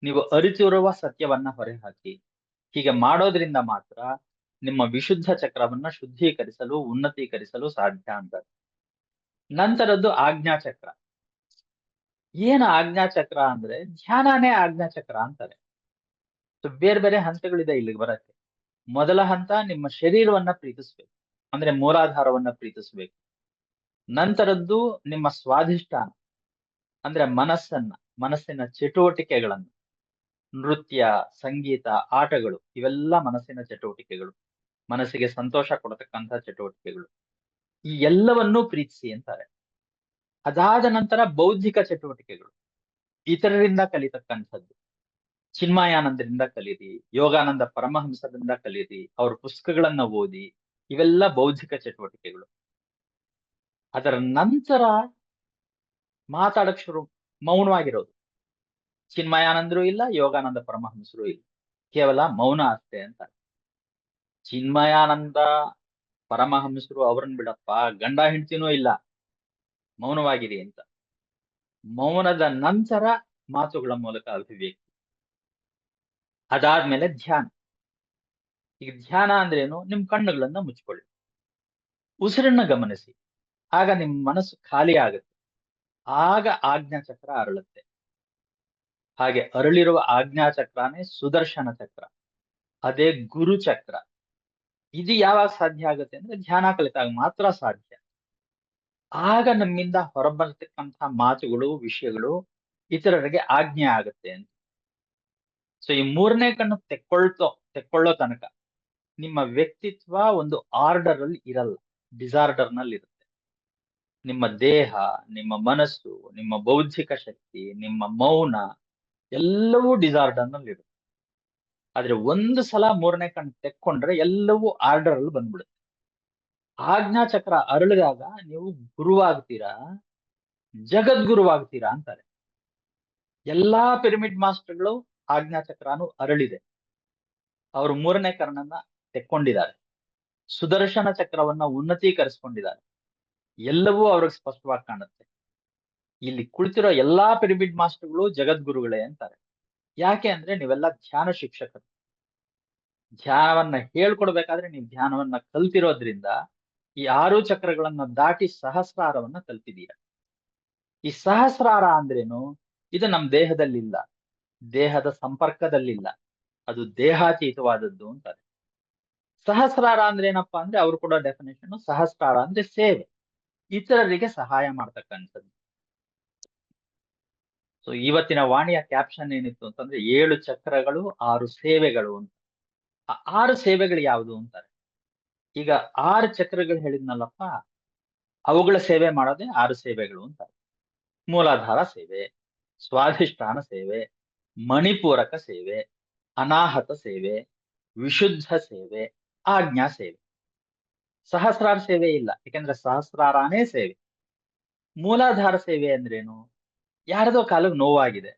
ನೀವು ಅರಿತಿರುವ ಸತ್ಯವನ್ನ ಹೊರಹಾಕಿ. ಹೀಗೆ ಮಾಡೋದ್ರಿಂದ ಮಾತ್ರ ನಿಮ್ಮ ವಿಶುದ್ಧ ಚಕ್ರವನ್ನ ಶುದ್ಧೀಕರಿಸಲು, ಉನ್ನತೀಕರಿಸಲು ಸಾಧ್ಯ ಅಂತ. ನಂತರದ್ದು ಆಜ್ಞಾಚಕ್ರ. ಏನು ಆಜ್ಞಾಚಕ್ರ ಅಂದ್ರೆ ಧ್ಯಾನನೇ ಆಜ್ಞಾಚಕ್ರ ಅಂತಾರೆ. ಬೇರೆ ಬೇರೆ ಹಂತಗಳಿದೆ ಇಲ್ಲಿಗೆ ಬರಕ್ಕೆ. ಮೊದಲ ಹಂತ ನಿಮ್ಮ ಶರೀರವನ್ನ ಪ್ರೀತಿಸ್ಬೇಕು, ಅಂದ್ರೆ ಮೂಲಾಧಾರವನ್ನ ಪ್ರೀತಿಸ್ಬೇಕು. ನಂತರದ್ದು ನಿಮ್ಮ ಸ್ವಾಧಿಷ್ಠಾನ, ಅಂದ್ರೆ ಮನಸ್ಸಿನ ಚಟುವಟಿಕೆಗಳನ್ನ, ನೃತ್ಯ, ಸಂಗೀತ, ಆಟಗಳು, ಇವೆಲ್ಲ ಮನಸ್ಸಿನ ಚಟುವಟಿಕೆಗಳು, ಮನಸ್ಸಿಗೆ ಸಂತೋಷ ಕೊಡತಕ್ಕಂತಹ ಚಟುವಟಿಕೆಗಳು. ಈ ಎಲ್ಲವನ್ನೂ ಪ್ರೀತಿಸಿ ಅಂತಾರೆ. ಅದಾದ ನಂತರ ಬೌದ್ಧಿಕ ಚಟುವಟಿಕೆಗಳು, ಇತರರಿಂದ ಕಲಿತಕ್ಕಂಥದ್ದು. ಚಿನ್ಮಯಾನಂದರಿಂದ ಕಲೀರಿ, ಯೋಗಾನಂದ ಪರಮಹಂಸರಿಂದ ಕಲೀರಿ, ಅವ್ರ ಪುಸ್ತಕಗಳನ್ನ ಓದಿ. ಇವೆಲ್ಲ ಬೌದ್ಧಿಕ ಚಟುವಟಿಕೆಗಳು. ಅದರ ನಂತರ ಮಾತಾಡಕ್ ಮೌನವಾಗಿರೋದು. ಚಿನ್ಮಯಾನಂದರು ಇಲ್ಲ, ಯೋಗಾನಂದ ಪರಮಹಂಸರು ಇಲ್ಲ, ಕೇವಲ ಮೌನ ಅಷ್ಟೇ ಅಂತ. ಚಿನ್ಮಯಾನಂದ ಪರಮಹಂಸರು ಅವ್ರನ್ನ ಬಿಡಪ್ಪ, ಗಂಡ ಹೆಂಡತಿನೂ ಇಲ್ಲ, ಮೌನವಾಗಿರಿ ಅಂತ. ಮೌನದ ನಂತರ ಮಾತುಗಳ ಮೂಲಕ ಅಭಿವ್ಯಕ್ತಿ. ಅದಾದ್ಮೇಲೆ ಧ್ಯಾನ. ಈಗ ಧ್ಯಾನ ಅಂದ್ರೇನು? ನಿಮ್ ಕಣ್ಣುಗಳನ್ನ ಮುಚ್ಕೊಳ್ಳಿ, ಉಸಿರನ್ನ ಗಮನಿಸಿ. ಆಗ ನಿಮ್ ಮನಸ್ಸು ಖಾಲಿ ಆಗುತ್ತೆ. ಆಗ ಆಜ್ಞಾಚಕ್ರ ಅರಳುತ್ತೆ. ಹಾಗೆ ಅರಳಿರುವ ಆಜ್ಞಾಚಕ್ರನೇ ಸುದರ್ಶನ ಚಕ್ರ, ಅದೇ ಗುರು ಚಕ್ರ. ಇದು ಯಾವಾಗ ಸಾಧ್ಯ ಆಗುತ್ತೆ ಅಂದ್ರೆ ಧ್ಯಾನ ಕಲಿತಾಗ ಮಾತ್ರ ಸಾಧ್ಯ. ಆಗ ನಮ್ಮಿಂದ ಹೊರಬರ್ತಕ್ಕಂತಹ ಮಾತುಗಳು, ವಿಷಯಗಳು ಇತರರಿಗೆ ಆಜ್ಞೆ ಆಗುತ್ತೆ ಅಂತ. ಸೊ ಈ ಮೂರನೇ ಕಣ್ಣು ತೆಕ್ಕೊಳ್ಳೋ ತನಕ ನಿಮ್ಮ ವ್ಯಕ್ತಿತ್ವ ಒಂದು ಆರ್ಡರ್ ಅಲ್ಲಿ ಇರಲ್ಲ, ಡಿಸಾರ್ಡರ್ ನಲ್ಲಿ ಇರುತ್ತೆ. ನಿಮ್ಮ ದೇಹ, ನಿಮ್ಮ ಮನಸ್ಸು, ನಿಮ್ಮ ಬೌದ್ಧಿಕ ಶಕ್ತಿ, ನಿಮ್ಮ ಮೌನ ಎಲ್ಲವೂ ಡಿಸಾರ್ಡರ್ ನಲ್ಲಿ ಇರುತ್ತೆ. ಆದ್ರೆ ಒಂದು ಸಲ ಮೂರನೇ ಕಣ್ಣು ತೆಕ್ಕೊಂಡ್ರೆ ಎಲ್ಲವೂ ಆರ್ಡರ್ ಅಲ್ಲಿ ಬಂದ್ಬಿಡುತ್ತೆ. ಆಜ್ಞಾ ಚಕ್ರ ಅರಳಿದಾಗ ನೀವು ಗುರುವಾಗ್ತೀರಾ, ಜಗದ್ಗುರುವಾಗ್ತೀರಾ ಅಂತಾರೆ. ಎಲ್ಲಾ ಪಿರಮಿಡ್ ಮಾಸ್ಟರ್ಗಳು ಆಜ್ಞಾ ಚಕ್ರನು ಅರಳಿದೆ, ಅವರು ಮೂರನೇ ಕರ್ಣನ್ನ ತೆಕ್ಕೊಂಡಿದ್ದಾರೆ, ಸುದರ್ಶನ ಚಕ್ರವನ್ನ ಉನ್ನತೀಕರಿಸ್ಕೊಂಡಿದ್ದಾರೆ. ಎಲ್ಲವೂ ಅವ್ರಿಗೆ ಸ್ಪಷ್ಟವಾಗಿ ಕಾಣುತ್ತೆ. ಇಲ್ಲಿ ಕುಳಿತಿರೋ ಎಲ್ಲಾ ಪಿರಮಿಡ್ ಮಾಸ್ಟರ್ಗಳು ಜಗದ್ಗುರುಗಳೇ ಅಂತಾರೆ. ಯಾಕೆ ಅಂದ್ರೆ ನೀವೆಲ್ಲ ಧ್ಯಾನ ಶಿಕ್ಷಕರು. ಧ್ಯಾನವನ್ನ ಹೇಳ್ಕೊಡ್ಬೇಕಾದ್ರೆ ನೀವು ಧ್ಯಾನವನ್ನ ಕಲ್ತಿರೋದ್ರಿಂದ ಈ 6 ಚಕ್ರಗಳನ್ನ ದಾಟಿ ಸಹಸ್ರಾರವನ್ನ ಕಲ್ತಿದೀರ. ಈ ಸಹಸ್ರಾರ ಅಂದ್ರೇನು? ಇದು ನಮ್ ದೇಹದಲ್ಲಿಲ್ಲ, ದೇಹದ ಸಂಪರ್ಕದಲ್ಲಿಲ್ಲ, ಅದು ದೇಹಾತೀತವಾದದ್ದು ಅಂತಾರೆ. ಸಹಸ್ರಾರ ಅಂದ್ರೆ ಏನಪ್ಪಾ ಅಂದ್ರೆ ಅವ್ರು ಕೊಡೋ ಡೆಫಿನೇಷನ್, ಸಹಸ್ರಾರ ಅಂದ್ರೆ ಸೇವೆ, ಇತರರಿಗೆ ಸಹಾಯ ಮಾಡ್ತಕ್ಕಂಥದ್ದು. ಸೊ ಇವತ್ತಿನ ವಾಣಿಯ ಕ್ಯಾಪ್ಷನ್ ಏನಿತ್ತು ಅಂತಂದ್ರೆ 7 ಚಕ್ರಗಳು 6 ಸೇವೆಗಳು ಅಂತ. ಆ 6 ಸೇವೆಗಳು ಯಾವುದು ಅಂತಾರೆ. ಈಗ 6 ಚಕ್ರಗಳು ಹೇಳಿದ್ನಲ್ಲಪ್ಪ, ಅವುಗಳ ಸೇವೆ ಮಾಡೋದೇ 6 ಸೇವೆಗಳು ಅಂತಾರೆ. ಮೂಲಾಧಾರ ಸೇವೆ, ಸ್ವಾಧಿಷ್ಠಾನ ಸೇವೆ, ಮಣಿಪೂರಕ ಸೇವೆ, ಅನಾಹತ ಸೇವೆ, ವಿಶುದ್ಧ ಸೇವೆ, ಆಜ್ಞಾ ಸೇವೆ. ಸಹಸ್ರಾರ ಸೇವೆ ಇಲ್ಲ, ಯಾಕಂದ್ರೆ ಸಹಸ್ರಾರನೇ ಸೇವೆ. ಮೂಲಾಧಾರ ಸೇವೆ ಅಂದ್ರೇನು? ಯಾರದೋ ಕಾಲಿಗೆ ನೋವಾಗಿದೆ,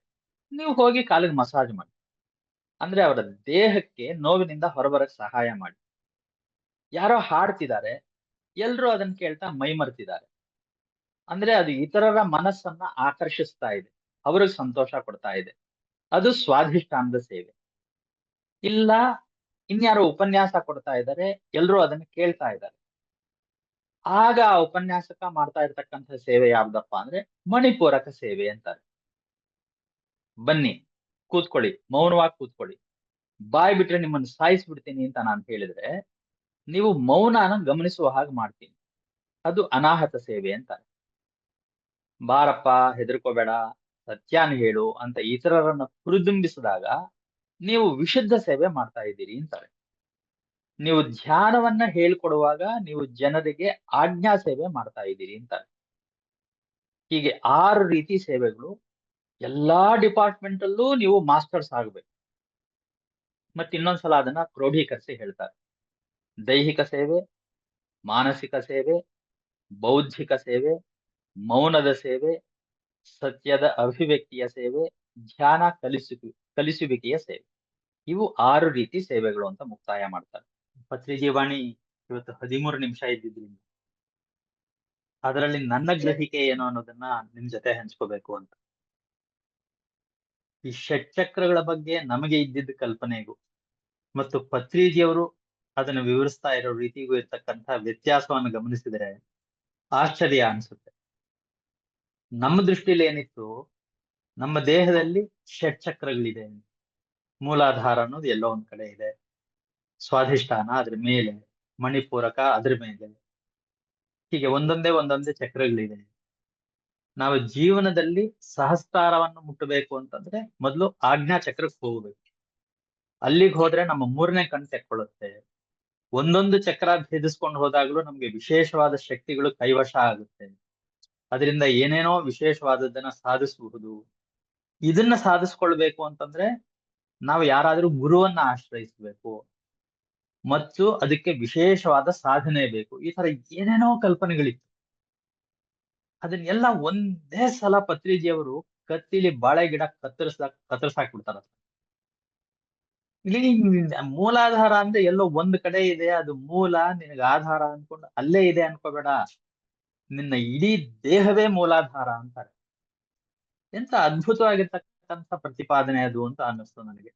ನೀವು ಹೋಗಿ ಕಾಲಿಗೆ ಮಸಾಜ್ ಮಾಡಿ, ಅಂದ್ರೆ ಅವರ ದೇಹಕ್ಕೆ ನೋವಿನಿಂದ ಹೊರಬರಕ್ ಸಹಾಯ ಮಾಡಿ. ಯಾರೋ ಹಾಡ್ತಿದ್ದಾರೆ, ಎಲ್ರೂ ಅದನ್ನ ಕೇಳ್ತಾ ಮೈಮರ್ತಿದ್ದಾರೆ. ಅಂದ್ರೆ ಅದು ಇತರರ ಮನಸ್ಸನ್ನ ಆಕರ್ಷಿಸ್ತಾ ಇದೆ, ಅವ್ರಿಗೆ ಸಂತೋಷ ಕೊಡ್ತಾ ಇದೆ. ಅದು ಸ್ವಾಧಿಷ್ಠಾನದ ಸೇವೆ. ಇಲ್ಲ, ಇನ್ಯಾರೋ ಉಪನ್ಯಾಸ ಕೊಡ್ತಾ ಇದ್ದಾರೆ, ಎಲ್ರೂ ಅದನ್ನ ಕೇಳ್ತಾ ಇದ್ದಾರೆ. ಆಗ ಆ ಉಪನ್ಯಾಸಕ ಮಾಡ್ತಾ ಇರ್ತಕ್ಕಂಥ ಸೇವೆ ಯಾವ್ದಪ್ಪ ಅಂದ್ರೆ ಮಣಿಪೂರಕ ಸೇವೆ ಅಂತಾರೆ. ಬನ್ನಿ, ಕೂತ್ಕೊಳ್ಳಿ, ಮೌನವಾಗಿ ಕೂತ್ಕೊಳ್ಳಿ, ಬಾಯ್ ಬಿಟ್ರೆ ನಿಮ್ಮನ್ನು ಸಾಯಿಸ್ಬಿಡ್ತೀನಿ ಅಂತ ನಾನು ಹೇಳಿದ್ರೆ ನೀವು ಮೌನನ ಗಮನಿಸುವ ಹಾಗೆ ಮಾಡ್ತೀನಿ. ಅದು ಅನಾಹತ ಸೇವೆ ಅಂತಾರೆ. ಬಾರಪ್ಪ, ಹೆದರ್ಕೋಬೇಡ, ಸತ್ಯಾನ್ ಹೇಳು ಅಂತ ಇತರರನ್ನ ಹುರಿದುಂಬಿಸಿದಾಗ ನೀವು ವಿಶುದ್ಧ ಸೇವೆ ಮಾಡ್ತಾ ಇದ್ದೀರಿ ಅಂತಾರೆ. ನೀವು ಧ್ಯಾನವನ್ನ ಹೇಳ್ಕೊಡುವಾಗ ನೀವು ಜನರಿಗೆ ಆಜ್ಞಾ ಸೇವೆ ಮಾಡ್ತಾ ಇದ್ದೀರಿ ಅಂತಾರೆ. ಹೀಗೆ 6 ರೀತಿ ಸೇವೆಗಳು. ಎಲ್ಲಾ ಡಿಪಾರ್ಟ್ಮೆಂಟ್ ಅಲ್ಲೂ ನೀವು ಮಾಸ್ಟರ್ಸ್ ಆಗ್ಬೇಕು. ಮತ್ತೆ ಇನ್ನೊಂದ್ಸಲ ಅದನ್ನ ಕ್ರೋಢೀಕರಿಸಿ ಹೇಳ್ತಾರೆ. ದೈಹಿಕ ಸೇವೆ, ಮಾನಸಿಕ ಸೇವೆ, ಬೌದ್ಧಿಕ ಸೇವೆ, ಮೌನದ ಸೇವೆ, ಸತ್ಯದ ಅಭಿವ್ಯಕ್ತಿಯ ಸೇವೆ, ಧ್ಯಾನ ಕಲಿಸುವಿಕೆಯ ಸೇವೆ. ಇವು 6 ರೀತಿ ಸೇವೆಗಳು ಅಂತ ಮುಕ್ತಾಯ ಮಾಡ್ತಾರೆ. ಪತ್ರಿಜೀವಾಣಿ ಇವತ್ತು 13 ನಿಮಿಷ ಇದ್ದಿದ್ರಿಂದ ಅದರಲ್ಲಿ ನನ್ನ ಗ್ರಹಿಕೆ ಏನು ಅನ್ನೋದನ್ನ ನಿಮ್ ಜೊತೆ ಹಂಚ್ಕೋಬೇಕು ಅಂತ. ಈ ಷಟ್ಚಕ್ರಗಳ ಬಗ್ಗೆ ನಮಗೆ ಇದ್ದಿದ್ದ ಕಲ್ಪನೆಗೂ ಮತ್ತು ಪತ್ರಿಜಿಯವರು ಅದನ್ನ ವಿವರಿಸ್ತಾ ಇರೋ ರೀತಿಗೂ ಇರ್ತಕ್ಕಂಥ ವ್ಯತ್ಯಾಸವನ್ನು ಗಮನಿಸಿದರೆ ಆಶ್ಚರ್ಯ ಅನ್ಸುತ್ತೆ. ನಮ್ಮ ದೃಷ್ಟಿಲಿ ಏನಿತ್ತು, ನಮ್ಮ ದೇಹದಲ್ಲಿ ಷಟ್ಚಕ್ರಗಳಿದೆ, ಮೂಲಾಧಾರ ಅನ್ನೋದು ಎಲ್ಲೋ ಒಂದ್ ಕಡೆ ಇದೆ, ಸ್ವಾಧಿಷ್ಠಾನ ಅದ್ರ ಮೇಲೆ, ಮಣಿಪೂರಕ ಅದ್ರ ಮೇಲೆ, ಹೀಗೆ ಒಂದೊಂದೇ ಚಕ್ರಗಳಿದೆ. ನಾವು ಜೀವನದಲ್ಲಿ ಸಹಸ್ರಾರವನ್ನು ಮುಟ್ಟಬೇಕು ಅಂತಂದ್ರೆ ಮೊದಲು ಆಜ್ಞಾ ಚಕ್ರಕ್ಕೆ ಹೋಗ್ಬೇಕು. ಅಲ್ಲಿಗೆ ಹೋದ್ರೆ ನಮ್ಮ 3ನೇ ಕಣ್ ತೆಕ್ಕೊಳ್ಳುತ್ತೆ. ಒಂದೊಂದು ಚಕ್ರ ಭೇದಿಸ್ಕೊಂಡು ಹೋದಾಗ್ಲೂ ನಮ್ಗೆ ವಿಶೇಷವಾದ ಶಕ್ತಿಗಳು ಕೈವಶ ಆಗುತ್ತೆ. ಅದರಿಂದ ಏನೇನೋ ವಿಶೇಷವಾದದ್ದನ್ನ ಸಾಧಿಸಬಹುದು. ಇದನ್ನ ಸಾಧಿಸ್ಕೊಳ್ಬೇಕು ಅಂತಂದ್ರೆ ನಾವು ಯಾರಾದ್ರೂ ಗುರುವನ್ನ ಆಶ್ರಯಿಸ್ಬೇಕು ಮತ್ತು ಅದಕ್ಕೆ ವಿಶೇಷವಾದ ಸಾಧನೆ ಬೇಕು. ಈ ತರ ಏನೇನೋ ಕಲ್ಪನೆಗಳಿತ್ತು. ಅದನ್ನೆಲ್ಲ ಒಂದೇ ಸಲ ಪತ್ರಿಜಿಯವರು ಕತ್ತಿಲಿ ಬಾಳೆ ಗಿಡ ಕತ್ತರಿಸಾಕ್ಬಿಡ್ತಾರ. ಇಲ್ಲಿ ಮೂಲಾಧಾರ ಅಂದ್ರೆ ಎಲ್ಲೋ ಒಂದ್ ಕಡೆ ಇದೆ, ಅದು ಮೂಲ, ನಿನಗೆ ಆಧಾರ ಅನ್ಕೊಂಡು ಅಲ್ಲೇ ಇದೆ ಅನ್ಕೋಬೇಡ. ನಿನ್ನ ಇಡೀ ದೇಹವೇ ಮೂಲಾಧಾರ ಅಂತಾರೆ. ಎಂತ ಅದ್ಭುತವಾಗಿರ್ತಕ್ಕಂಥ ಪ್ರತಿಪಾದನೆ ಅದು ಅಂತ ಅನ್ನಿಸ್ತು ನನಗೆ.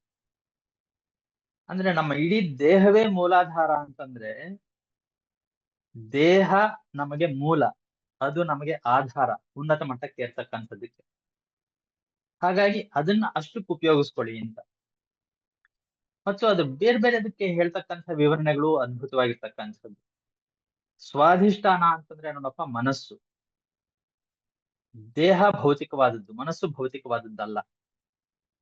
ಅಂದ್ರೆ ನಮ್ಮ ಇಡೀ ದೇಹವೇ ಮೂಲಾಧಾರ ಅಂತಂದ್ರೆ ದೇಹ ನಮಗೆ ಮೂಲ, ಅದು ನಮಗೆ ಆಧಾರ, ಉನ್ನತ ಮಟ್ಟಕ್ಕೆ ಇರ್ತಕ್ಕಂಥದ್ದಕ್ಕೆ. ಹಾಗಾಗಿ ಅದನ್ನ ಅಷ್ಟಕ್ಕೆ ಉಪಯೋಗಿಸ್ಕೊಳ್ಳಿ ಅಂತ. ಮತ್ತು ಅದು ಬೇರೆ ಬೇರೆದಕ್ಕೆ ಹೇಳ್ತಕ್ಕಂಥ ವಿವರಣೆಗಳು ಅದ್ಭುತವಾಗಿರ್ತಕ್ಕಂಥದ್ದು. ಸ್ವಾಧಿಷ್ಠಾನ ಅಂತಂದ್ರೆ ನೋಡಪ್ಪ ಮನಸ್ಸು. ದೇಹ ಭೌತಿಕವಾದದ್ದು, ಮನಸ್ಸು ಭೌತಿಕವಾದದ್ದಲ್ಲ.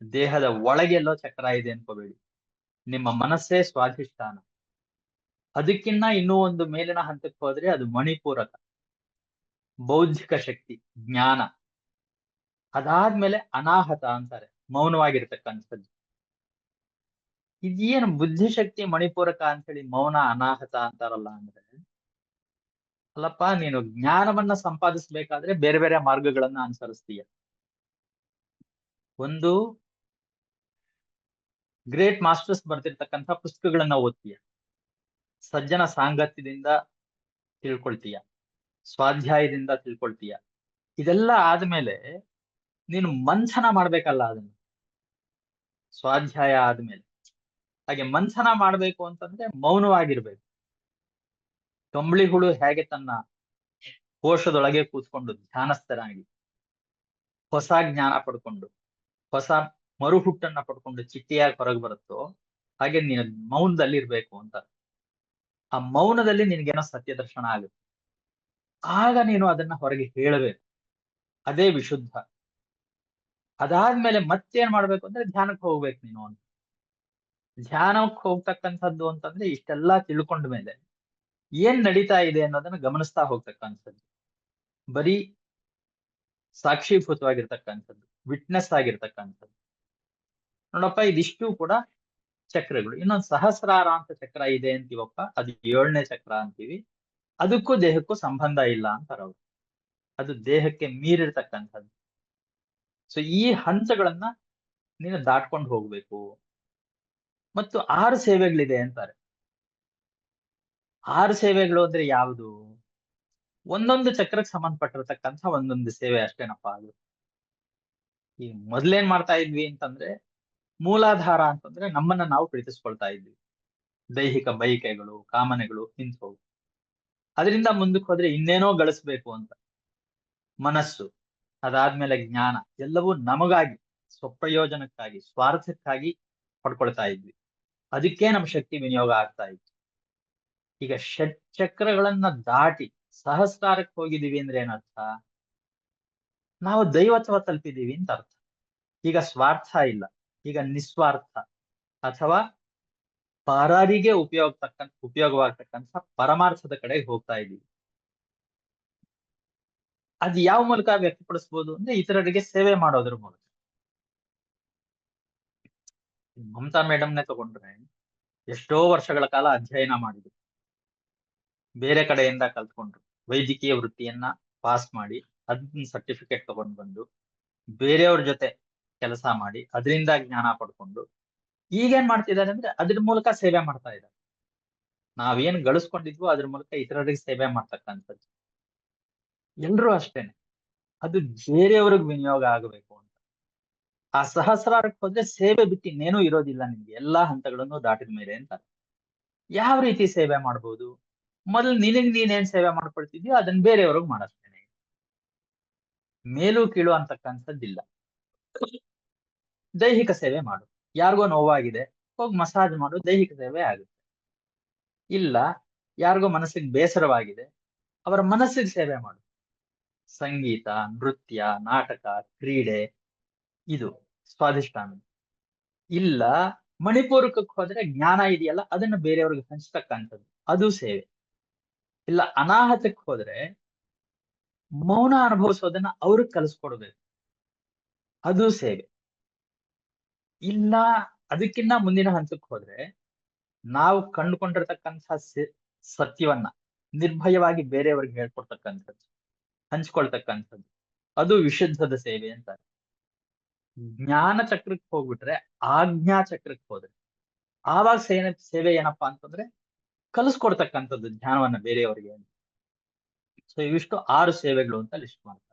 ದೇಹದ ಒಳಗೆಲ್ಲೋ ಚಕ್ರ ಇದೆ ಅನ್ಕೋಬೇಡಿ. ನಿಮ್ಮ ಮನಸ್ಸೇ ಸ್ವಾಧಿಷ್ಠಾನ. ಅದಕ್ಕಿನ್ನ ಇನ್ನೂ ಒಂದು ಮೇಲಿನ ಹಂತಕ್ಕೆ ಹೋದ್ರೆ ಅದು ಮಣಿಪೂರಕ, ಬೌದ್ಧಿಕ ಶಕ್ತಿ, ಜ್ಞಾನ. ಅದಾದ್ಮೇಲೆ ಅನಾಹತ ಅಂತಾರೆ, ಮೌನವಾಗಿರ್ತಕ್ಕಂಥದ್ದು. ಇದೇನು ಬುದ್ಧಿಶಕ್ತಿ ಮಣಿಪೂರಕ ಅಂತ ಹೇಳಿ ಮೌನ ಅನಾಹತ ಅಂತಾರಲ್ಲ ಅಂದ್ರೆ, ಅಲ್ಲಪ್ಪ, ನೀನು ಜ್ಞಾನವನ್ನ ಸಂಪಾದಿಸ್ಬೇಕಾದ್ರೆ ಬೇರೆ ಬೇರೆ ಮಾರ್ಗಗಳನ್ನ ಅನುಸರಿಸ್ತೀಯ. ಒಂದು, ಗ್ರೇಟ್ ಮಾಸ್ಟರ್ಸ್ ಬರ್ತಿರ್ತಕ್ಕಂಥ ಪುಸ್ತಕಗಳನ್ನ ಓದ್ತೀಯ, ಸಜ್ಜನ ಸಾಂಗತ್ಯದಿಂದ ತಿಳ್ಕೊಳ್ತೀಯ, ಸ್ವಾಧ್ಯಾಯದಿಂದ ತಿಳ್ಕೊಳ್ತೀಯ. ಇದೆಲ್ಲ ಆದ್ಮೇಲೆ ನೀನು ಮಂಥನ ಮಾಡ್ಬೇಕಲ್ಲ ಅದನ್ನ, ಸ್ವಾಧ್ಯಾಯ ಆದ್ಮೇಲೆ. ಹಾಗೆ ಮಂಥನ ಮಾಡ್ಬೇಕು ಅಂತಂದ್ರೆ ಮೌನವಾಗಿರ್ಬೇಕು. ಕಂಬಳಿ ಹುಳು ಹೇಗೆ ತನ್ನ ಕೋಶದೊಳಗೆ ಕೂತ್ಕೊಂಡು ಧ್ಯಾನಸ್ಥರಾಗಿ ಹೊಸ ಜ್ಞಾನ ಪಡ್ಕೊಂಡು ಹೊಸ ಮರುಹುಟ್ಟನ್ನ ಪಡ್ಕೊಂಡು ಚಿಟ್ಟಿಯಾಗಿ ಹೊರಗೆ ಬರುತ್ತೋ, ಹಾಗೆ ನೀನು ಮೌನದಲ್ಲಿ ಇರ್ಬೇಕು ಅಂತ. ಆ ಮೌನದಲ್ಲಿ ನಿನ್ಗೇನೋ ಸತ್ಯ ದರ್ಶನ ಆಗುತ್ತೆ. ಆಗ ನೀನು ಅದನ್ನ ಹೊರಗೆ ಹೇಳಬೇಕು. ಅದೇ ವಿಶುದ್ಧ. ಅದಾದ್ಮೇಲೆ ಮತ್ತೇನ್ ಮಾಡ್ಬೇಕು ಅಂದ್ರೆ ಧ್ಯಾನಕ್ಕೆ ಹೋಗ್ಬೇಕು ನೀನು ಅಂತ. ಧ್ಯಾನಕ್ಕೆ ಹೋಗ್ತಕ್ಕಂಥದ್ದು ಅಂತಂದ್ರೆ ಇಷ್ಟೆಲ್ಲಾ ತಿಳ್ಕೊಂಡ ಮೇಲೆ ಏನ್ ನಡೀತಾ ಇದೆ ಅನ್ನೋದನ್ನ ಗಮನಿಸ್ತಾ ಹೋಗ್ತಕ್ಕಂಥದ್ದು. ಬರೀ ಸಾಕ್ಷೀಭೂತವಾಗಿರ್ತಕ್ಕಂಥದ್ದು, ವಿಟ್ನೆಸ್ ಆಗಿರ್ತಕ್ಕಂಥದ್ದು. ನೋಡಪ್ಪ, ಇದಿಷ್ಟು ಕೂಡ ಚಕ್ರಗಳು. ಇನ್ನೊಂದು ಸಹಸ್ರಾರ ಅಂತ ಚಕ್ರ ಇದೆ ಅಂತೀವಪ್ಪ, ಅದು 7ನೇ ಚಕ್ರ ಅಂತೀವಿ. ಅದಕ್ಕೂ ದೇಹಕ್ಕೂ ಸಂಬಂಧ ಇಲ್ಲ ಅಂತಾರ ಅವ್ರು. ಅದು ದೇಹಕ್ಕೆ ಮೀರಿರ್ತಕ್ಕಂಥದ್ದು. ಸೊ ಈ ಹಂತಗಳನ್ನ ನೀನು ದಾಟ್ಕೊಂಡು ಹೋಗ್ಬೇಕು. ಮತ್ತು 6 ಸೇವೆಗಳಿದೆ ಅಂತಾರೆ. 6 ಸೇವೆಗಳು ಅಂದ್ರೆ ಯಾವುದು? ಒಂದೊಂದು ಚಕ್ರಕ್ಕೆ ಸಂಬಂಧಪಟ್ಟಿರ್ತಕ್ಕಂಥ ಒಂದೊಂದು ಸೇವೆ ಅಷ್ಟೇನಪ್ಪ ಅದು. ಈ ಮೊದ್ಲೇನ್ ಮಾಡ್ತಾ ಇದ್ವಿ ಅಂತಂದ್ರೆ, ಮೂಲಾಧಾರ ಅಂತಂದ್ರೆ ನಮ್ಮನ್ನ ನಾವು ಪ್ರೀತಿಸ್ಕೊಳ್ತಾ ಇದ್ವಿ. ದೈಹಿಕ ಬಯಕೆಗಳು, ಕಾಮನೆಗಳು ಇಂಥವು. ಅದರಿಂದ ಮುಂದಕ್ಕೆ ಹೋದ್ರೆ ಇನ್ನೇನೋ ಗಳಿಸ್ಬೇಕು ಅಂತ ಮನಸ್ಸು, ಅದಾದ್ಮೇಲೆ ಜ್ಞಾನ, ಎಲ್ಲವೂ ನಮಗಾಗಿ, ಸ್ವಪ್ರಯೋಜನಕ್ಕಾಗಿ, ಸ್ವಾರ್ಥಕ್ಕಾಗಿ ಪಡ್ಕೊಳ್ತಾ ಇದ್ವಿ. ಅದಕ್ಕೆ ನಮ್ಮ ಶಕ್ತಿ ವಿನಿಯೋಗ ಆಗ್ತಾ ಇತ್ತು. ಈಗ ಷಟ್ಚಕ್ರಗಳನ್ನ ದಾಟಿ ಸಹಸ್ರಾರಕ್ಕೆ ಹೋಗಿದೀವಿ ಅಂದ್ರೆ ಏನರ್ಥ? ನಾವು ದೈವತ್ವ ತಲುಪಿದೀವಿ ಅಂತ ಅರ್ಥ. ಈಗ ಸ್ವಾರ್ಥ ಇಲ್ಲ, ಈಗ ನಿಸ್ವಾರ್ಥ ಅಥವಾ ಪರರಿಗೆ ಉಪಯೋಗವಾಗ್ತಕ್ಕಂಥ ಪರಮಾರ್ಥದ ಕಡೆಗೆ ಹೋಗ್ತಾ ಇದ್ದೀವಿ. ಅದ್ ಯಾವ ಮೂಲಕ ವ್ಯಕ್ತಪಡಿಸ್ಬೋದು ಅಂದ್ರೆ ಇತರರಿಗೆ ಸೇವೆ ಮಾಡೋದ್ರ ಮೂಲಕ. ಮಮತಾ ಮೇಡಮ್ನೇ ತಗೊಂಡ್ರೆ ಎಷ್ಟೋ ವರ್ಷಗಳ ಕಾಲ ಅಧ್ಯಯನ ಮಾಡಿದ್ರು, ಬೇರೆ ಕಡೆಯಿಂದ ಕಲ್ತ್ಕೊಂಡ್ರು, ವೈದ್ಯಕೀಯ ವೃತ್ತಿಯನ್ನ ಪಾಸ್ ಮಾಡಿ ಅದನ್ನ ಸರ್ಟಿಫಿಕೇಟ್ ತಗೊಂಡು ಬಂದು ಬೇರೆಯವ್ರ ಜೊತೆ ಕೆಲಸ ಮಾಡಿ ಅದರಿಂದ ಜ್ಞಾನ ಪಡ್ಕೊಂಡು ಈಗೇನ್ ಮಾಡ್ತಿದ್ದಾರೆ ಅಂದ್ರೆ ಅದ್ರ ಮೂಲಕ ಸೇವೆ ಮಾಡ್ತಾ ಇದ್ದಾರೆ. ನಾವೇನ್ ಗಳಿಸ್ಕೊಂಡಿದ್ವೋ ಅದ್ರ ಮೂಲಕ ಇತರರಿಗೆ ಸೇವೆ ಮಾಡ್ತಕ್ಕಂಥದ್ದು. ಎಲ್ರೂ ಅಷ್ಟೇನೆ, ಅದು ಬೇರೆಯವ್ರಿಗೆ ವಿನಿಯೋಗ ಆಗಬೇಕು ಅಂತ. ಆ ಸಹಸ್ರಾರಕ್ಕೆ ಹೋದ್ರೆ ಸೇವೆ ಬಿಟ್ಟು ಇನ್ನೇನೂ ಇರೋದಿಲ್ಲ ನಿಮ್ಗೆ, ಎಲ್ಲಾ ಹಂತಗಳನ್ನು ದಾಟಿದ ಮೇಲೆ ಅಂತ. ಯಾವ ರೀತಿ ಸೇವೆ ಮಾಡ್ಬೋದು? ಮೊದಲು ನಿನಗ್ ನೀನೇನ್ ಸೇವೆ ಮಾಡ್ಕೊಳ್ತಿದ್ಯೋ ಅದನ್ನ ಬೇರೆಯವ್ರಿಗೆ ಮಾಡಸ್ತೇನೆ. ಮೇಲು ಕೀಳು ಅಂತಕ್ಕಂಥದ್ದಿಲ್ಲ. ದೈಹಿಕ ಸೇವೆ ಮಾಡು, ಯಾರಿಗೋ ನೋವಾಗಿದೆ ಹೋಗಿ ಮಸಾಜ್ ಮಾಡು, ದೈಹಿಕ ಸೇವೆ ಆಗುತ್ತೆ. ಇಲ್ಲ, ಯಾರಿಗೋ ಮನಸ್ಸಿಗೆ ಬೇಸರವಾಗಿದೆ, ಅವರ ಮನಸ್ಸಿಗೆ ಸೇವೆ ಮಾಡು, ಸಂಗೀತ, ನೃತ್ಯ, ನಾಟಕ, ಕ್ರೀಡೆ, ಇದು ಸ್ವಾದಿಷ್ಟಾನ. ಇಲ್ಲ, ಮಣಿಪೂರಕಕ್ಕೆ ಹೋದ್ರೆ ಜ್ಞಾನ ಇದೆಯಲ್ಲ ಅದನ್ನ ಬೇರೆಯವ್ರಿಗೆ ಹಂಚ್ತಕ್ಕಂಥದ್ದು, ಅದು ಸೇವೆ. ಇಲ್ಲ, ಅನಾಹತಕ್ಕೆ ಹೋದ್ರೆ ಮೌನ ಅನುಭವಿಸೋದನ್ನ ಅವ್ರಿಗೆ ಕಲಿಸ್ಕೊಡ್ಬೇಕು, ಅದು ಸೇವೆ. ಇಲ್ಲ, ಅದಕ್ಕಿಂತ ಮುಂದಿನ ಹಂತಕ್ಕೆ ಹೋದ್ರೆ ನಾವು ಕಂಡುಕೊಂಡಿರ್ತಕ್ಕಂಥ ಸತ್ಯವನ್ನ ನಿರ್ಭಯವಾಗಿ ಬೇರೆಯವ್ರಿಗೆ ಹೇಳ್ಕೊಡ್ತಕ್ಕಂಥದ್ದು, ಹಂಚ್ಕೊಳ್ತಕ್ಕಂಥದ್ದು, ಅದು ವಿಶುದ್ಧದ ಸೇವೆ ಅಂತ. ಜ್ಞಾನ ಚಕ್ರಕ್ಕೆ ಹೋಗ್ಬಿಟ್ರೆ ಆಜ್ಞಾ ಚಕ್ರಕ್ಕೆ ಹೋದ್ರೆ ಆವಾಗ ಸೇವೆ ಏನಪ್ಪಾ ಅಂತಂದ್ರೆ ಕಲಿಸ್ಕೊಡ್ತಕ್ಕಂಥದ್ದು ಜ್ಞಾನವನ್ನ ಬೇರೆಯವರಿಗೆ. ಸೊ ಇವಿಷ್ಟು 6 ಸೇವೆಗಳು ಅಂತ ಲಿಸ್ಟ್ ಮಾಡ್ತಾರೆ.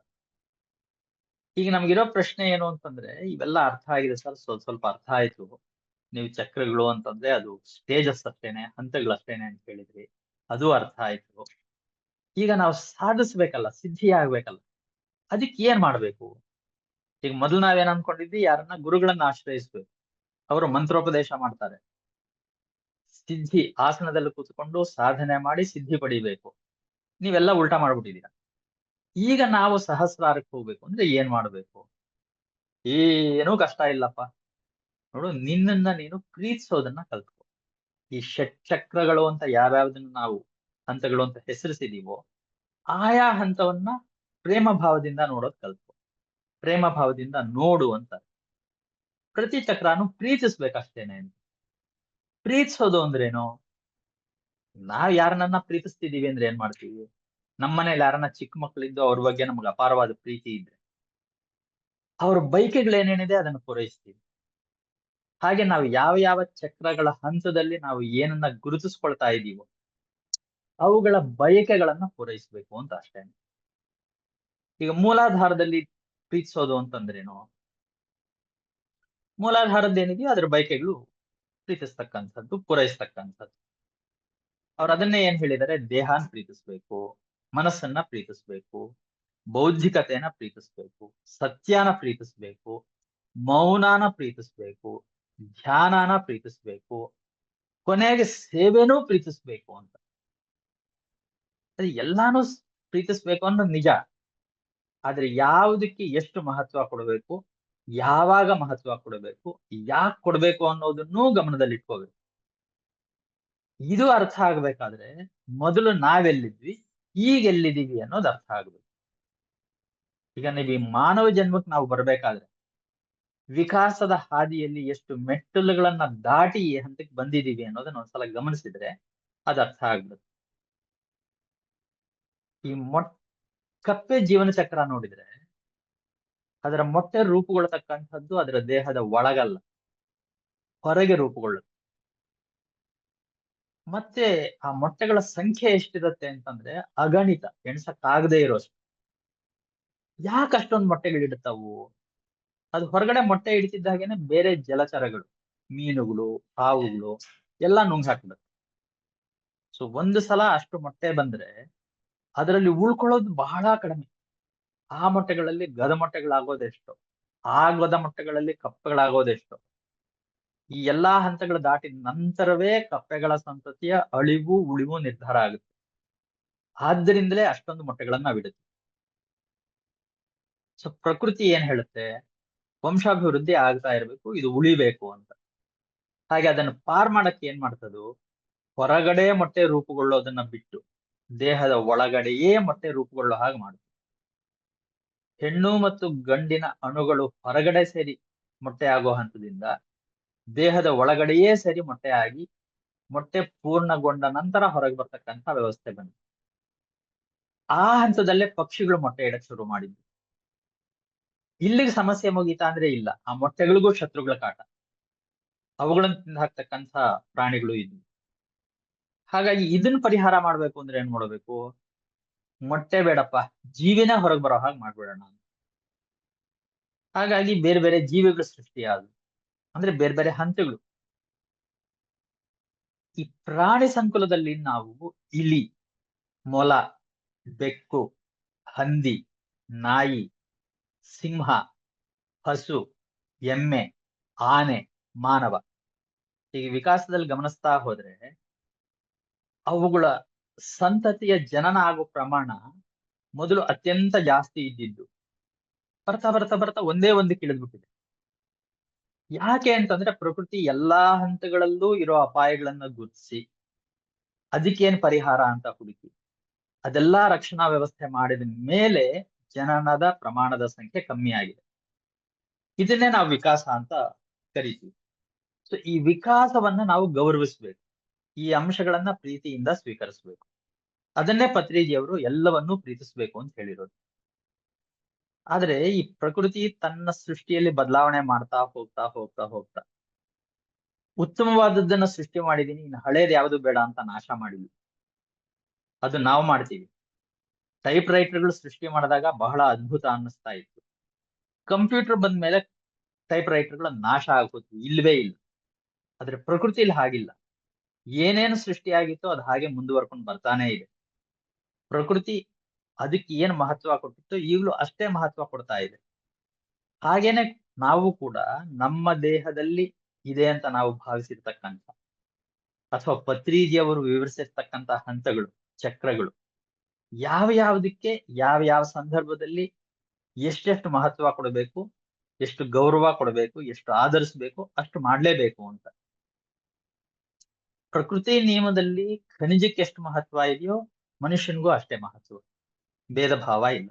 ಈಗ ನಮ್ಗಿರೋ ಪ್ರಶ್ನೆ ಏನು ಅಂತಂದ್ರೆ, ಇವೆಲ್ಲ ಅರ್ಥ ಆಗಿದೆ ಸರ್, ಸ್ವಲ್ಪ ಅರ್ಥ ಆಯ್ತು, ನೀವು ಚಕ್ರಗಳು ಅಂತಂದ್ರೆ ಅದು ಸ್ಟೇಜಸ್ ಅಷ್ಟೇನೆ, ಹಂತಗಳಷ್ಟೇನೆ ಅಂತ ಹೇಳಿದ್ರಿ, ಅದು ಅರ್ಥ ಆಯ್ತು. ಈಗ ನಾವು ಸಾಧಿಸ್ಬೇಕಲ್ಲ, ಸಿದ್ಧಿ ಆಗ್ಬೇಕಲ್ಲ, ಅದಕ್ಕೆ ಏನ್ ಮಾಡ್ಬೇಕು? ಈಗ ಮೊದಲು ನಾವೇನ್ ಅನ್ಕೊಂಡಿದ್ವಿ, ಯಾರನ್ನ ಗುರುಗಳನ್ನ ಆಶ್ರಯಿಸ್ಬೇಕು, ಅವರು ಮಂತ್ರೋಪದೇಶ ಮಾಡ್ತಾರೆ, ಸಿದ್ಧಿ ಆಸನದಲ್ಲಿ ಕೂತ್ಕೊಂಡು ಸಾಧನೆ ಮಾಡಿ ಸಿದ್ಧಿ ಪಡಿಬೇಕು. ನೀವೆಲ್ಲ ಉಲ್ಟಾ ಮಾಡ್ಬಿಟ್ಟಿದೀರ. ಈಗ ನಾವು ಸಹಸ್ರಾರಕ್ಕೆ ಹೋಗ್ಬೇಕು ಅಂದ್ರೆ ಏನ್ ಮಾಡ್ಬೇಕು? ಏನೂ ಕಷ್ಟ ಇಲ್ಲಪ್ಪ. ನೋಡು, ನಿನ್ನನ್ನ ನೀನು ಪ್ರೀತಿಸೋದನ್ನ ಕಲ್ತ್ಕೊ. ಈ ಷಟ್ಚಕ್ರಗಳು ಅಂತ ಯಾವ್ಯಾವ್ದನ್ನ ನಾವು ಹಂತಗಳು ಅಂತ ಹೆಸರಿಸಿದೀವೋ ಆಯಾ ಹಂತವನ್ನ ಪ್ರೇಮ ಭಾವದಿಂದ ನೋಡೋದ್ ಕಲ್ತ್ಕೊ. ಪ್ರೇಮ ಭಾವದಿಂದ ನೋಡು ಅಂತ. ಪ್ರತಿ ಚಕ್ರನು ಪ್ರೀತಿಸ್ಬೇಕಷ್ಟೇನೆ. ಪ್ರೀತಿಸೋದು ಅಂದ್ರೇನು? ನಾವ್ ಯಾರನ್ನ ಪ್ರೀತಿಸ್ತಿದೀವಿ ಅಂದ್ರೆ ಏನ್ ಮಾಡ್ತೀವಿ? ನಮ್ಮನೇಲಿ ಯಾರನ್ನ ಚಿಕ್ಕ ಮಕ್ಕಳಿದ್ದು ಅವ್ರ ಬಗ್ಗೆ ನಮ್ಗೆ ಅಪಾರವಾದ ಪ್ರೀತಿ ಇದ್ರೆ ಅವ್ರ ಬಯಕೆಗಳೇನೇನಿದೆ ಅದನ್ನು ಪೂರೈಸ್ತೀವಿ. ಹಾಗೆ ನಾವು ಯಾವ ಯಾವ ಚಕ್ರಗಳ ಹಂತದಲ್ಲಿ ನಾವು ಏನನ್ನ ಗುರುತಿಸ್ಕೊಳ್ತಾ ಇದೀವೋ ಅವುಗಳ ಬಯಕೆಗಳನ್ನ ಪೂರೈಸ್ಬೇಕು ಅಂತ ಅಷ್ಟೇ. ಈಗ ಮೂಲಾಧಾರದಲ್ಲಿ ಪ್ರೀತಿಸೋದು ಅಂತಂದ್ರೇನು? ಮೂಲಾಧಾರದ್ದೇನಿದೆಯೋ ಅದ್ರ ಬಯಕೆಗಳು ಪ್ರೀತಿಸ್ತಕ್ಕಂಥದ್ದು, ಪೂರೈಸ್ತಕ್ಕಂಥದ್ದು. ಅವ್ರು ಅದನ್ನೇ ಏನ್ ಹೇಳಿದ್ದಾರೆ? ದೇಹನ ಪ್ರೀತಿಸ್ಬೇಕು, ಮನಸ್ಸನ್ನ ಪ್ರೀತಿಸ್ಬೇಕು, ಬೌದ್ಧಿಕತೆಯನ್ನ ಪ್ರೀತಿಸ್ಬೇಕು, ಸತ್ಯನ ಪ್ರೀತಿಸ್ಬೇಕು, ಮೌನಾನ ಪ್ರೀತಿಸ್ಬೇಕು, ಧ್ಯಾನನ ಪ್ರೀತಿಸ್ಬೇಕು, ಕೊನೆಗೆ ಸೇವೆನೂ ಪ್ರೀತಿಸ್ಬೇಕು ಅಂತ. ಅದು ಎಲ್ಲಾನು ಪ್ರೀತಿಸ್ಬೇಕು ಅನ್ನೋದು ನಿಜ. ಆದ್ರೆ ಯಾವುದಕ್ಕೆ ಎಷ್ಟು ಮಹತ್ವ ಕೊಡಬೇಕು, ಯಾವಾಗ ಮಹತ್ವ ಕೊಡಬೇಕು, ಯಾಕೆ ಕೊಡ್ಬೇಕು ಅನ್ನೋದನ್ನೂ ಗಮನದಲ್ಲಿಟ್ಕೋಬೇಕು. ಇದು ಅರ್ಥ ಆಗ್ಬೇಕಾದ್ರೆ ಮೊದಲು ನಾವೆಲ್ಲಿದ್ವಿ, ಈಗ ಎಲ್ಲಿದ್ದೀವಿ ಅನ್ನೋದು ಅರ್ಥ ಆಗ್ಬೇಕು. ಈಗ ನೀವು ಈ ಮಾನವ ಜನ್ಮಕ್ಕೆ ನಾವು ಬರ್ಬೇಕಾದ್ರೆ ವಿಕಾಸದ ಹಾದಿಯಲ್ಲಿ ಎಷ್ಟು ಮೆಟ್ಟಲುಗಳನ್ನ ದಾಟಿ ಈ ಹಂತಕ್ಕೆ ಬಂದಿದೀವಿ ಅನ್ನೋದನ್ನ ಒಂದ್ಸಲ ಗಮನಿಸಿದ್ರೆ ಅದು ಅರ್ಥ ಆಗ್ಬೇಕು. ಈ ಕಪ್ಪೆ ಜೀವನ ಚಕ್ರ ನೋಡಿದ್ರೆ ಅದರ ಮೊಟ್ಟೆ ರೂಪುಗೊಳ್ಳತಕ್ಕಂಥದ್ದು ಅದರ ದೇಹದ ಒಳಗಲ್ಲ, ಹೊರಗೆ ರೂಪುಗೊಳ್ಳುತ್ತೆ. ಮತ್ತೆ ಆ ಮೊಟ್ಟೆಗಳ ಸಂಖ್ಯೆ ಎಷ್ಟಿರುತ್ತೆ ಅಂತಂದ್ರೆ ಅಗಣಿತ, ಎಣ್ಸಕ್ಕಾಗದೇ ಇರೋಷ್ಟು. ಯಾಕೆ ಅಷ್ಟೊಂದು ಮೊಟ್ಟೆಗಳಿಡ್ತಾವು? ಅದು ಹೊರಗಡೆ ಮೊಟ್ಟೆ ಇಡ್ತಿದ್ದಾಗೇನೆ ಬೇರೆ ಜಲಚರಗಳು, ಮೀನುಗಳು, ಹಾವುಗಳು ಎಲ್ಲ ನುಂಗ್ ಹಾಕ್ಬಿಡುತ್ತೆ. ಸೊ ಒಂದು ಸಲ ಅಷ್ಟು ಮೊಟ್ಟೆ ಬಂದ್ರೆ ಅದರಲ್ಲಿ ಉಳ್ಕೊಳ್ಳೋದು ಬಹಳ ಕಡಿಮೆ. ಆ ಮೊಟ್ಟೆಗಳಲ್ಲಿ ಗದ ಮೊಟ್ಟೆಗಳಾಗೋದೆಷ್ಟು, ಆ ಗದ ಮೊಟ್ಟೆಗಳಲ್ಲಿ ಕಪ್ಪೆಗಳಾಗೋದೆಷ್ಟು. ಈ ಎಲ್ಲಾ ಹಂತಗಳು ದಾಟಿದ ನಂತರವೇ ಕಪ್ಪೆಗಳ ಸಂತತಿಯ ಅಳಿವು ಉಳಿವು ನಿರ್ಧಾರ ಆಗುತ್ತೆ. ಆದ್ದರಿಂದಲೇ ಅಷ್ಟೊಂದು ಮೊಟ್ಟೆಗಳನ್ನ ನಾವಿಡುತ್ತೆ. ಸೊ ಪ್ರಕೃತಿ ಏನ್ ಹೇಳುತ್ತೆ? ವಂಶಾಭಿವೃದ್ಧಿ ಆಗ್ತಾ ಇರಬೇಕು, ಇದು ಉಳಿಬೇಕು ಅಂತ. ಹಾಗೆ ಅದನ್ನು ಪಾರ್ ಮಾಡಕ್ಕೆ ಏನ್ ಮಾಡ್ತದು? ಹೊರಗಡೆ ಮೊಟ್ಟೆ ರೂಪುಗೊಳ್ಳೋದನ್ನ ಬಿಟ್ಟು ದೇಹದ ಒಳಗಡೆಯೇ ಮೊಟ್ಟೆ ರೂಪುಗೊಳ್ಳೋ ಹಾಗೆ ಮಾಡುತ್ತೆ. ಹೆಣ್ಣು ಮತ್ತು ಗಂಡಿನ ಅಣುಗಳು ಹೊರಗಡೆ ಸೇರಿ ಮೊಟ್ಟೆ ಆಗೋ ಹಂತದಿಂದ ದೇಹದ ಒಳಗಡೆಯೇ ಸೇರಿ ಮೊಟ್ಟೆ ಆಗಿ ಮೊಟ್ಟೆ ಪೂರ್ಣಗೊಂಡ ನಂತರ ಹೊರಗೆ ಬರ್ತಕ್ಕಂಥ ವ್ಯವಸ್ಥೆ ಬಂತು. ಆ ಹಂತದಲ್ಲೇ ಪಕ್ಷಿಗಳು ಮೊಟ್ಟೆ ಇಡಕ್ ಶುರು ಮಾಡಿದ್ವು. ಇಲ್ಲಿಗೆ ಸಮಸ್ಯೆ ಮುಗೀತಾ ಅಂದ್ರೆ ಇಲ್ಲ, ಆ ಮೊಟ್ಟೆಗಳಿಗೂ ಶತ್ರುಗಳ ಕಾಟ, ಅವುಗಳನ್ನು ತಿಂದು ಹಾಕ್ತಕ್ಕಂಥ ಪ್ರಾಣಿಗಳು ಇದ್ವು. ಹಾಗಾಗಿ ಇದನ್ನ ಪರಿಹಾರ ಮಾಡ್ಬೇಕು ಅಂದ್ರೆ ಏನ್ ಮಾಡ್ಬೇಕು? ಮೊಟ್ಟೆ ಬೇಡಪ್ಪ, ಜೀವಿನೇ ಹೊರಗೆ ಬರೋ ಹಾಗೆ ಮಾಡ್ಬಿಡೋಣ. ಹಾಗಾಗಿ ಬೇರೆ ಬೇರೆ ಜೀವಿಗಳು ಸೃಷ್ಟಿಯಾದವು, ಅಂದ್ರೆ ಬೇರೆ ಬೇರೆ ಹಂತಗಳು. ಈ ಪ್ರಾಣಿ ಸಂಕುಲದಲ್ಲಿ ನಾವು ಇಲಿ, ಮೊಲ, ಬೆಕ್ಕು, ಹಂದಿ, ನಾಯಿ, ಸಿಂಹ, ಹಸು, ಎಮ್ಮೆ, ಆನೆ, ಮಾನವ ಹೀಗೆ ವಿಕಾಸದಲ್ಲಿ ಗಮನಿಸ್ತಾ ಹೋದ್ರೆ ಅವುಗಳ ಸಂತತಿಯ ಜನನ ಆಗೋ ಪ್ರಮಾಣ ಮೊದಲು ಅತ್ಯಂತ ಜಾಸ್ತಿ ಇದ್ದಿದ್ದು ಬರ್ತಾ ಬರ್ತಾ ಬರ್ತಾ ಒಂದೇ ಒಂದಕ್ಕೆ ಇಳಿದ್ಬಿಟ್ಟಿದೆ. ಯಾಕೆ ಅಂತಂದ್ರೆ ಪ್ರಕೃತಿ ಎಲ್ಲಾ ಹಂತಗಳಲ್ಲೂ ಇರೋ ಅಪಾಯಗಳನ್ನ ಗುರುತಿಸಿ ಅದಕ್ಕೇನ್ ಪರಿಹಾರ ಅಂತ ಹುಡುಕಿ ಅದೆಲ್ಲಾ ರಕ್ಷಣಾ ವ್ಯವಸ್ಥೆ ಮಾಡಿದ ಮೇಲೆ ಜನನದ ಪ್ರಮಾಣದ ಸಂಖ್ಯೆ ಕಮ್ಮಿ ಆಗಿದೆ. ಇದನ್ನೇ ನಾವು ವಿಕಾಸ ಅಂತ ಕರಿತೀವಿ. ಸೊ ಈ ವಿಕಾಸವನ್ನ ನಾವು ಗೌರವಿಸ್ಬೇಕು, ಈ ಅಂಶಗಳನ್ನ ಪ್ರೀತಿಯಿಂದ ಸ್ವೀಕರಿಸ್ಬೇಕು. ಅದನ್ನೇ ಪತ್ರಿಜಿಯವರು ಎಲ್ಲವನ್ನೂ ಪ್ರೀತಿಸ್ಬೇಕು ಅಂತ ಹೇಳಿರೋದು. ಆದ್ರೆ ಈ ಪ್ರಕೃತಿ ತನ್ನ ಸೃಷ್ಟಿಯಲ್ಲಿ ಬದಲಾವಣೆ ಮಾಡ್ತಾ ಹೋಗ್ತಾ ಹೋಗ್ತಾ ಹೋಗ್ತಾ ಉತ್ತಮವಾದದ್ದನ್ನ ಸೃಷ್ಟಿ ಮಾಡಿದೀನಿ, ಇನ್ನು ಹಳೇದ್ ಯಾವುದು ಬೇಡ ಅಂತ ನಾಶ ಮಾಡಿದ್ವಿ. ಅದು ನಾವು ಮಾಡ್ತೀವಿ. ಟೈಪ್ ರೈಟರ್ಗಳು ಸೃಷ್ಟಿ ಮಾಡಿದಾಗ ಬಹಳ ಅದ್ಭುತ ಅನ್ನಿಸ್ತಾ ಇತ್ತು. ಕಂಪ್ಯೂಟರ್ ಬಂದ ಮೇಲೆ ಟೈಪ್ ರೈಟರ್ಗಳು ನಾಶ ಆಗೋದು ಇಲ್ವೇ ಇಲ್ಲ. ಆದ್ರೆ ಪ್ರಕೃತಿಯಲ್ಲಿ ಹಾಗಿಲ್ಲ. ಏನೇನು ಸೃಷ್ಟಿಯಾಗಿತ್ತೋ ಅದು ಹಾಗೆ ಮುಂದುವರ್ಕೊಂಡು ಬರ್ತಾನೆ ಇದೆ. ಪ್ರಕೃತಿ ಅದಕ್ಕೆ ಏನ್ ಮಹತ್ವ ಕೊಟ್ಟಿತ್ತು ಈಗಲೂ ಅಷ್ಟೇ ಮಹತ್ವ ಕೊಡ್ತಾ ಇದೆ. ಹಾಗೇನೆ ನಾವು ಕೂಡ ನಮ್ಮ ದೇಹದಲ್ಲಿ ಇದೆ ಅಂತ ನಾವು ಭಾವಿಸಿರ್ತಕ್ಕಂಥ ಅಥವಾ ಪತ್ರಿಜಿಯವರು ವಿವರಿಸಿರ್ತಕ್ಕಂಥ ಹಂತಗಳು, ಚಕ್ರಗಳು ಯಾವ ಯಾವುದಕ್ಕೆ ಯಾವ ಯಾವ ಸಂದರ್ಭದಲ್ಲಿ ಎಷ್ಟೆಷ್ಟು ಮಹತ್ವ ಕೊಡಬೇಕು, ಎಷ್ಟು ಗೌರವ ಕೊಡಬೇಕು, ಎಷ್ಟು ಆಧರಿಸ್ಬೇಕು ಅಷ್ಟು ಮಾಡ್ಲೇಬೇಕು ಅಂತ. ಪ್ರಕೃತಿ ನಿಯಮದಲ್ಲಿ ಖನಿಜಕ್ಕೆ ಎಷ್ಟು ಮಹತ್ವ ಇದೆಯೋ ಮನುಷ್ಯನಿಗೂ ಅಷ್ಟೇ ಮಹತ್ವ, ಭೇದ ಭಾವ ಇಲ್ಲ.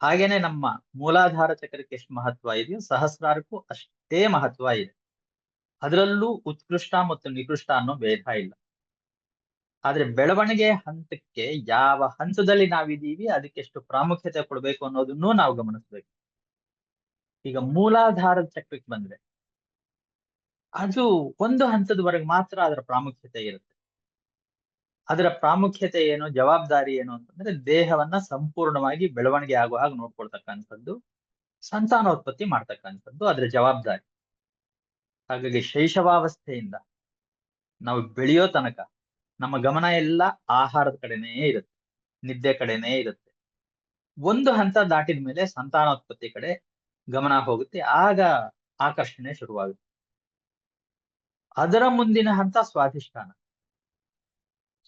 ಹಾಗೇನೆ ನಮ್ಮ ಮೂಲಾಧಾರ ಚಕ್ರಕ್ಕೆ ಎಷ್ಟು ಮಹತ್ವ ಇದೆಯೋ ಸಹಸ್ರಾರಕ್ಕೂ ಅಷ್ಟೇ ಮಹತ್ವ ಇದೆ. ಅದರಲ್ಲೂ ಉತ್ಕೃಷ್ಟ ಮತ್ತು ನಿಕೃಷ್ಟ ಅನ್ನೋ ಭೇದ ಇಲ್ಲ. ಆದ್ರೆ ಬೆಳವಣಿಗೆ ಹಂತಕ್ಕೆ ಯಾವ ಹಂತದಲ್ಲಿ ನಾವಿದ್ದೀವಿ ಅದಕ್ಕೆ ಎಷ್ಟು ಪ್ರಾಮುಖ್ಯತೆ ಕೊಡ್ಬೇಕು ಅನ್ನೋದನ್ನೂ ನಾವು ಗಮನಿಸ್ಬೇಕು. ಈಗ ಮೂಲಾಧಾರದ ಚಕ್ರಕ್ಕೆ ಬಂದ್ರೆ ಅದು ಒಂದು ಹಂತದವರೆಗೆ ಮಾತ್ರ ಅದರ ಪ್ರಾಮುಖ್ಯತೆ ಇರುತ್ತೆ. ಅದರ ಪ್ರಾಮುಖ್ಯತೆ ಏನು, ಜವಾಬ್ದಾರಿ ಏನು ಅಂತಂದ್ರೆ ದೇಹವನ್ನ ಸಂಪೂರ್ಣವಾಗಿ ಬೆಳವಣಿಗೆ ಆಗುವ ಹಾಗೆ ನೋಡ್ಕೊಳ್ತಕ್ಕಂಥದ್ದು, ಸಂತಾನೋತ್ಪತ್ತಿ ಮಾಡ್ತಕ್ಕಂಥದ್ದು ಅದರ ಜವಾಬ್ದಾರಿ. ಹಾಗಾಗಿ ಶೈಶವಾವಸ್ಥೆಯಿಂದ ನಾವು ಬೆಳೆಯೋ ತನಕ ನಮ್ಮ ಗಮನ ಎಲ್ಲ ಆಹಾರದ ಕಡೆನೇ ಇರುತ್ತೆ, ನಿದ್ದೆ ಕಡೆನೇ ಇರುತ್ತೆ. ಒಂದು ಹಂತ ದಾಟಿದ ಮೇಲೆ ಸಂತಾನೋತ್ಪತ್ತಿ ಕಡೆ ಗಮನ ಹೋಗುತ್ತೆ, ಆಗ ಆಕರ್ಷಣೆ ಶುರುವಾಗುತ್ತೆ. ಅದರ ಮುಂದಿನ ಹಂತ ಸ್ವಾಧಿಷ್ಠಾನ.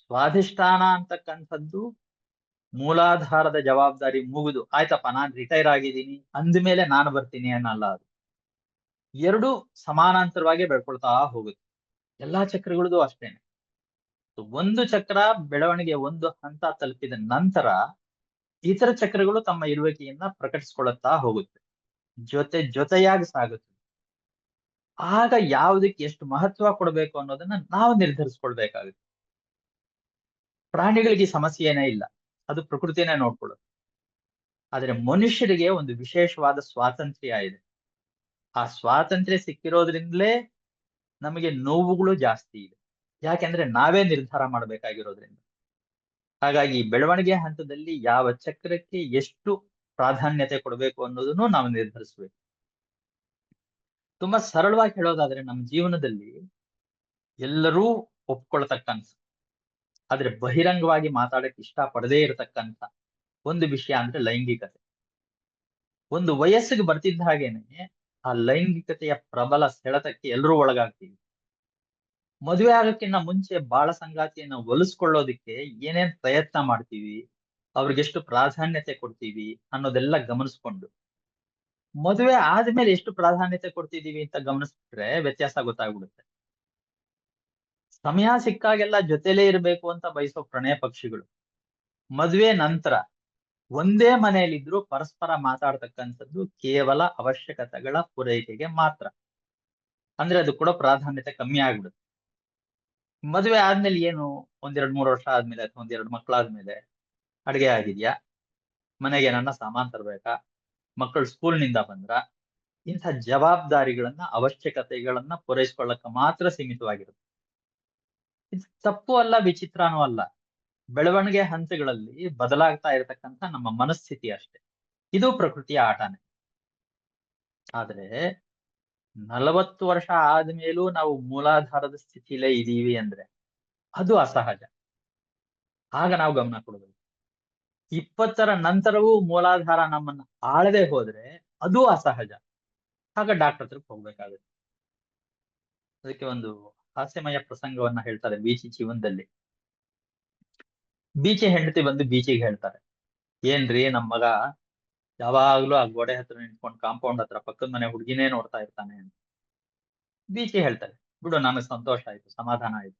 ಸ್ವಾಧಿಷ್ಠಾನ ಅಂತಕ್ಕಂಥದ್ದು ಮೂಲಾಧಾರದ ಜವಾಬ್ದಾರಿ ಮುಗಿದು ಆಯ್ತಪ್ಪ ನಾನ್ ರಿಟೈರ್ ಆಗಿದ್ದೀನಿ ಅಂದ್ಮೇಲೆ ನಾನು ಬರ್ತೀನಿ ಅನ್ನಲ್ಲ. ಅದು ಎರಡೂ ಸಮಾನಾಂತರವಾಗಿ ಬೆಳ್ಕೊಳ್ತಾ ಹೋಗುತ್ತೆ. ಎಲ್ಲಾ ಚಕ್ರಗಳದು ಅಷ್ಟೇನೆ. ಒಂದು ಚಕ್ರ ಬೆಳವಣಿಗೆ ಒಂದು ಹಂತ ತಲುಪಿದ ನಂತರ ಇತರ ಚಕ್ರಗಳು ತಮ್ಮ ಇರುವಿಕೆಯನ್ನ ಪ್ರಕಟಿಸ್ಕೊಳ್ಳುತ್ತಾ ಹೋಗುತ್ತೆ, ಜೊತೆಯಾಗಿ ಸಾಗುತ್ತೆ. ಆಗ ಯಾವುದಕ್ಕೆ ಎಷ್ಟು ಮಹತ್ವ ಕೊಡಬೇಕು ಅನ್ನೋದನ್ನ ನಾವು ನಿರ್ಧರಿಸ್ಕೊಳ್ಬೇಕಾಗುತ್ತೆ. ಪ್ರಾಣಿಗಳಿಗೆ ಸಮಸ್ಯೆ ಏನೇ ಇಲ್ಲ, ಅದು ಪ್ರಕೃತಿನೇ ನೋಡ್ಕೊಳ್ಳೋದು. ಆದ್ರೆ ಮನುಷ್ಯರಿಗೆ ಒಂದು ವಿಶೇಷವಾದ ಸ್ವಾತಂತ್ರ್ಯ ಇದೆ. ಆ ಸ್ವಾತಂತ್ರ್ಯ ಸಿಕ್ಕಿರೋದ್ರಿಂದಲೇ ನಮಗೆ ನೋವುಗಳು ಜಾಸ್ತಿ ಇದೆ. ಯಾಕೆಂದ್ರೆ ನಾವೇ ನಿರ್ಧಾರ ಮಾಡಬೇಕಾಗಿರೋದ್ರಿಂದ. ಹಾಗಾಗಿ ಬೆಳವಣಿಗೆ ಹಂತದಲ್ಲಿ ಯಾವ ಚಕ್ರಕ್ಕೆ ಎಷ್ಟು ಪ್ರಾಧಾನ್ಯತೆ ಕೊಡಬೇಕು ಅನ್ನೋದನ್ನು ನಾವು ನಿರ್ಧರಿಸಬೇಕು. ತುಂಬಾ ಸರಳವಾಗಿ ಹೇಳೋದಾದ್ರೆ ನಮ್ಮ ಜೀವನದಲ್ಲಿ ಎಲ್ಲರೂ ಒಪ್ಕೊಳ್ತಕ್ಕಂಥ, ಆದ್ರೆ ಬಹಿರಂಗವಾಗಿ ಮಾತಾಡಕ್ಕೆ ಇಷ್ಟ ಪಡದೇ ಇರತಕ್ಕಂಥ ಒಂದು ವಿಷಯ ಅಂದ್ರೆ ಲೈಂಗಿಕತೆ. ಒಂದು ವಯಸ್ಸಿಗೆ ಬರ್ತಿದ್ದ ಹಾಗೇನೆ ಆ ಲೈಂಗಿಕತೆಯ ಪ್ರಬಲ ಸೆಳೆತಕ್ಕೆ ಎಲ್ಲರೂ ಒಳಗಾಗ್ತೀವಿ. ಮದುವೆ ಆಗಕ್ಕಿಂತ ಮುಂಚೆ ಬಾಳ ಸಂಗಾತಿಯನ್ನ ಒಲಿಸ್ಕೊಳ್ಳೋದಿಕ್ಕೆ ಏನೇನ್ ಪ್ರಯತ್ನ ಮಾಡ್ತೀವಿ, ಅವ್ರಿಗೆಷ್ಟು ಪ್ರಾಧಾನ್ಯತೆ ಕೊಡ್ತೀವಿ ಅನ್ನೋದೆಲ್ಲ ಗಮನಿಸ್ಕೊಂಡು ಮದುವೆ ಆದ್ಮೇಲೆ ಎಷ್ಟು ಪ್ರಾಧಾನ್ಯತೆ ಕೊಡ್ತಿದೀವಿ ಅಂತ ಗಮನಿಸ್ಬಿಟ್ರೆ ವ್ಯತ್ಯಾಸ ಗೊತ್ತಾಗ್ಬಿಡುತ್ತೆ. ಸಮಯ ಸಿಕ್ಕಾಗೆಲ್ಲ ಜೊತೆಲೇ ಇರಬೇಕು ಅಂತ ಬಯಸೋ ಪ್ರಣಯ ಪಕ್ಷಿಗಳು ಮದುವೆ ನಂತರ ಒಂದೇ ಮನೆಯಲ್ಲಿದ್ರು ಪರಸ್ಪರ ಮಾತಾಡ್ತಕ್ಕಂಥದ್ದು ಕೇವಲ ಅವಶ್ಯಕತೆಗಳ ಪೂರೈಕೆಗೆ ಮಾತ್ರ. ಅಂದ್ರೆ ಅದು ಕೂಡ ಪ್ರಾಧಾನ್ಯತೆ ಕಮ್ಮಿ ಆಗ್ಬಿಡುತ್ತೆ. ಮದುವೆ ಆದ್ಮೇಲೆ ಏನು, 1-2-3 ವರ್ಷ ಆದ್ಮೇಲೆ ಅಥವಾ 1-2 ಮಕ್ಕಳಾದ್ಮೇಲೆ ಅಡ್ಗೆ ಆಗಿದ್ಯಾ, ಮನೆಗೆ ನನ್ನ ಸಾಮಾನ್ ತರ್ಬೇಕಾ, ಮಕ್ಕಳು ಸ್ಕೂಲ್ನಿಂದ ಬಂದ್ರ, ಇಂಥ ಜವಾಬ್ದಾರಿಗಳನ್ನ ಅವಶ್ಯಕತೆಗಳನ್ನ ಪೂರೈಸ್ಕೊಳ್ಳಕ್ಕ ಮಾತ್ರ ಸೀಮಿತವಾಗಿರುತ್ತೆ. ಇದು ತಪ್ಪು ಅಲ್ಲ, ವಿಚಿತ್ರನೂ ಅಲ್ಲ. ಬೆಳವಣಿಗೆ ಹಂತಗಳಲ್ಲಿ ಬದಲಾಗ್ತಾ ಇರತಕ್ಕಂತ ನಮ್ಮ ಮನಸ್ಥಿತಿ ಅಷ್ಟೇ. ಇದು ಪ್ರಕೃತಿಯ ಆಟನೇ. ಆದ್ರೆ 40 ವರ್ಷ ಆದ್ಮೇಲೂ ನಾವು ಮೂಲಾಧಾರದ ಸ್ಥಿತಿಲೇ ಇದೀವಿ ಅಂದ್ರೆ ಅದು ಅಸಹಜ. ಆಗ ನಾವು ಗಮನ ಕೊಡಬೇಕು. 20ರ ನಂತರವೂ ಮೂಲಾಧಾರ ನಮ್ಮನ್ನ ಆಳದೆ ಹೋದ್ರೆ ಅದು ಅಸಹಜ. ಆಗ ಡಾಕ್ಟರ್ ಹತ್ರಕ್ಕೆ ಹೋಗ್ಬೇಕಾಗುತ್ತೆ. ಅದಕ್ಕೆ ಒಂದು ಹಾಸ್ಯಮಯ ಪ್ರಸಂಗವನ್ನ ಹೇಳ್ತಾರೆ ಬೀಚಿ ಜೀವನದಲ್ಲಿ. ಬೀಚಿ ಹೆಂಡತಿ ಬಂದು ಬೀಚಿಗೆ ಹೇಳ್ತಾರೆ, ಏನ್ರಿ ನಮ್ ಮಗ ಯಾವಾಗ್ಲೂ ಆ ಗೋಡೆ ಹತ್ರ ನಿಂತ್ಕೊಂಡು ಕಾಂಪೌಂಡ್ ಹತ್ರ ಪಕ್ಕದ ಮನೆ ಹುಡುಗಿನೇ ನೋಡ್ತಾ ಇರ್ತಾನೆ ಅಂತ. ಬೀಚಿ ಹೇಳ್ತಾರೆ, ಬಿಡು ನನಗೆ ಸಂತೋಷ ಆಯ್ತು, ಸಮಾಧಾನ ಆಯ್ತು.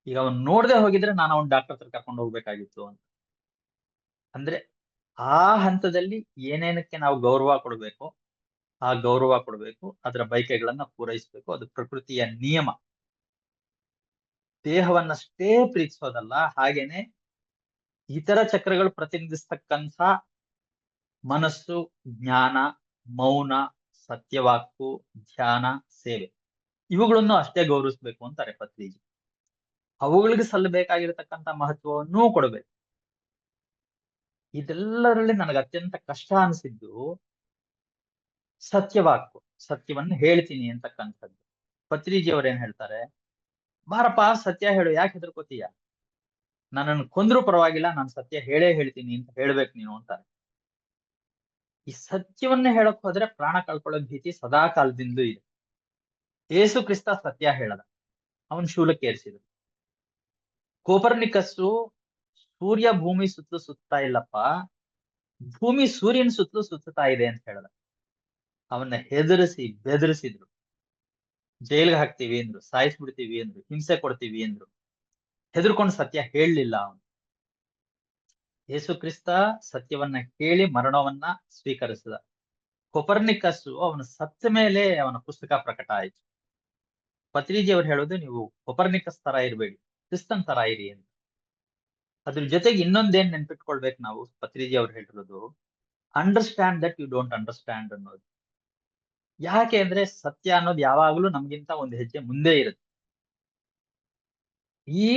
ಈಗ ಅವ್ನು ನೋಡ್ದೆ ಹೋಗಿದ್ರೆ ನಾನು ಅವ್ನ ಡಾಕ್ಟರ್ ಹತ್ರ ಕರ್ಕೊಂಡು ಹೋಗ್ಬೇಕಾಗಿತ್ತು ಅಂತ. ಅಂದ್ರೆ ಆ ಹಂತದಲ್ಲಿ ಏನೇನಕ್ಕೆ ನಾವು ಗೌರವ ಕೊಡ್ಬೇಕು ಆ ಗೌರವ ಕೊಡ್ಬೇಕು, ಅದರ ಬಯಕೆಗಳನ್ನ ಪೂರೈಸ್ಬೇಕು. ಅದು ಪ್ರಕೃತಿಯ ನಿಯಮ. ದೇಹವನ್ನಷ್ಟೇ ಪ್ರೀತಿಸೋದಲ್ಲ, ಹಾಗೇನೆ ಇತರ ಚಕ್ರಗಳು ಪ್ರತಿನಿಧಿಸ್ತಕ್ಕಂಥ ಮನಸ್ಸು, ಜ್ಞಾನ, ಮೌನ, ಸತ್ಯವಾಕು, ಧ್ಯಾನ, ಸೇವೆ ಇವುಗಳನ್ನು ಅಷ್ಟೇ ಗೌರವಿಸ್ಬೇಕು ಅಂತಾರೆ ಪತ್ರಿಜಿ. ಅವುಗಳಿಗೆ ಸಲ್ಲಬೇಕಾಗಿರತಕ್ಕಂತ ಮಹತ್ವವನ್ನೂ ಕೊಡಬೇಕು. ಇದೆಲ್ಲರಲ್ಲಿ ನನಗೆ ಅತ್ಯಂತ ಕಷ್ಟ ಅನಿಸಿದ್ದು ಸತ್ಯವಾಕು, ಸತ್ಯವನ್ನ ಹೇಳ್ತೀನಿ ಅಂತಕ್ಕಂಥದ್ದು. ಪತ್ರಿಜಿ ಅವ್ರೇನ್ ಹೇಳ್ತಾರೆ, ಬಾರಪ್ಪ ಸತ್ಯ ಹೇಳು, ಯಾಕೆ ಹೆದರ್ಕೋತೀಯ, ನನ್ನನ್ನು ಕೊಂದ್ರೂ ಪರವಾಗಿಲ್ಲ, ನಾನು ಸತ್ಯ ಹೇಳೇ ಹೇಳ್ತೀನಿ ಅಂತ ಹೇಳ್ಬೇಕು ನೀನು ಅಂತಾರೆ. ಈ ಸತ್ಯವನ್ನ ಹೇಳಕ್ ಹೋದ್ರೆ ಪ್ರಾಣ ಕಳ್ಕೊಳ್ಳೋ ಭೀತಿ ಸದಾ ಕಾಲದಿಂದಲೂ ಇದೆ. ಯೇಸು ಕ್ರಿಸ್ತ ಸತ್ಯ ಹೇಳದ, ಅವನ್ ಶೂಲಕ್ಕೆ ಏರಿಸಿದ. ಕೋಪರ್ನಿಕಸ್ಸು ಸೂರ್ಯ ಭೂಮಿ ಸುತ್ತಲೂ ಸುತ್ತಾ ಇಲ್ಲಪ್ಪ, ಭೂಮಿ ಸೂರ್ಯನ ಸುತ್ತಲೂ ಸುತ್ತಾ ಇದೆ ಅಂತ ಹೇಳದ. ಅವನ್ನ ಹೆದರಿಸಿ ಬೆದರಿಸಿದ್ರು, ಜೈಲ್ಗೆ ಹಾಕ್ತೀವಿ ಅಂದ್ರು, ಸಾಯಿಸ್ಬಿಡ್ತೀವಿ ಅಂದ್ರು, ಹಿಂಸೆ ಕೊಡ್ತೀವಿ ಅಂದ್ರು. ಹೆದರ್ಕೊಂಡು ಸತ್ಯ ಹೇಳಲಿಲ್ಲ ಅವನು. ಯೇಸು ಕ್ರಿಸ್ತ ಸತ್ಯವನ್ನ ಹೇಳಿ ಮರಣವನ್ನ ಸ್ವೀಕರಿಸಿದ. ಕೊಪರ್ನಿಕಸ್ಸು ಅವನು ಸತ್ತ ಮೇಲೆ ಅವನ ಪುಸ್ತಕ ಪ್ರಕಟ ಆಯಿತು. ಪತ್ರಿಜಿ ಅವ್ರು ಹೇಳೋದು, ನೀವು ಕೊಪರ್ನಿಕಸ್ ತರ ಇರ್ಬೇಡಿ, ಕ್ರಿಸ್ತನ್ ತರ ಇರಿ ಅಂತ. ಅದ್ರ ಜೊತೆಗೆ ಇನ್ನೊಂದೇನ್ ನೆನ್ಪಿಟ್ಕೊಳ್ಬೇಕು ನಾವು, ಪತ್ರಿಜಿ ಅವ್ರು ಹೇಳಿರೋದು, understand that you don't understand ಅನ್ನೋದು. ಯಾಕೆ ಅಂದ್ರೆ ಸತ್ಯ ಅನ್ನೋದು ಯಾವಾಗ್ಲೂ ನಮ್ಗಿಂತ ಒಂದು ಹೆಜ್ಜೆ ಮುಂದೆ ಇರುತ್ತೆ. ಈ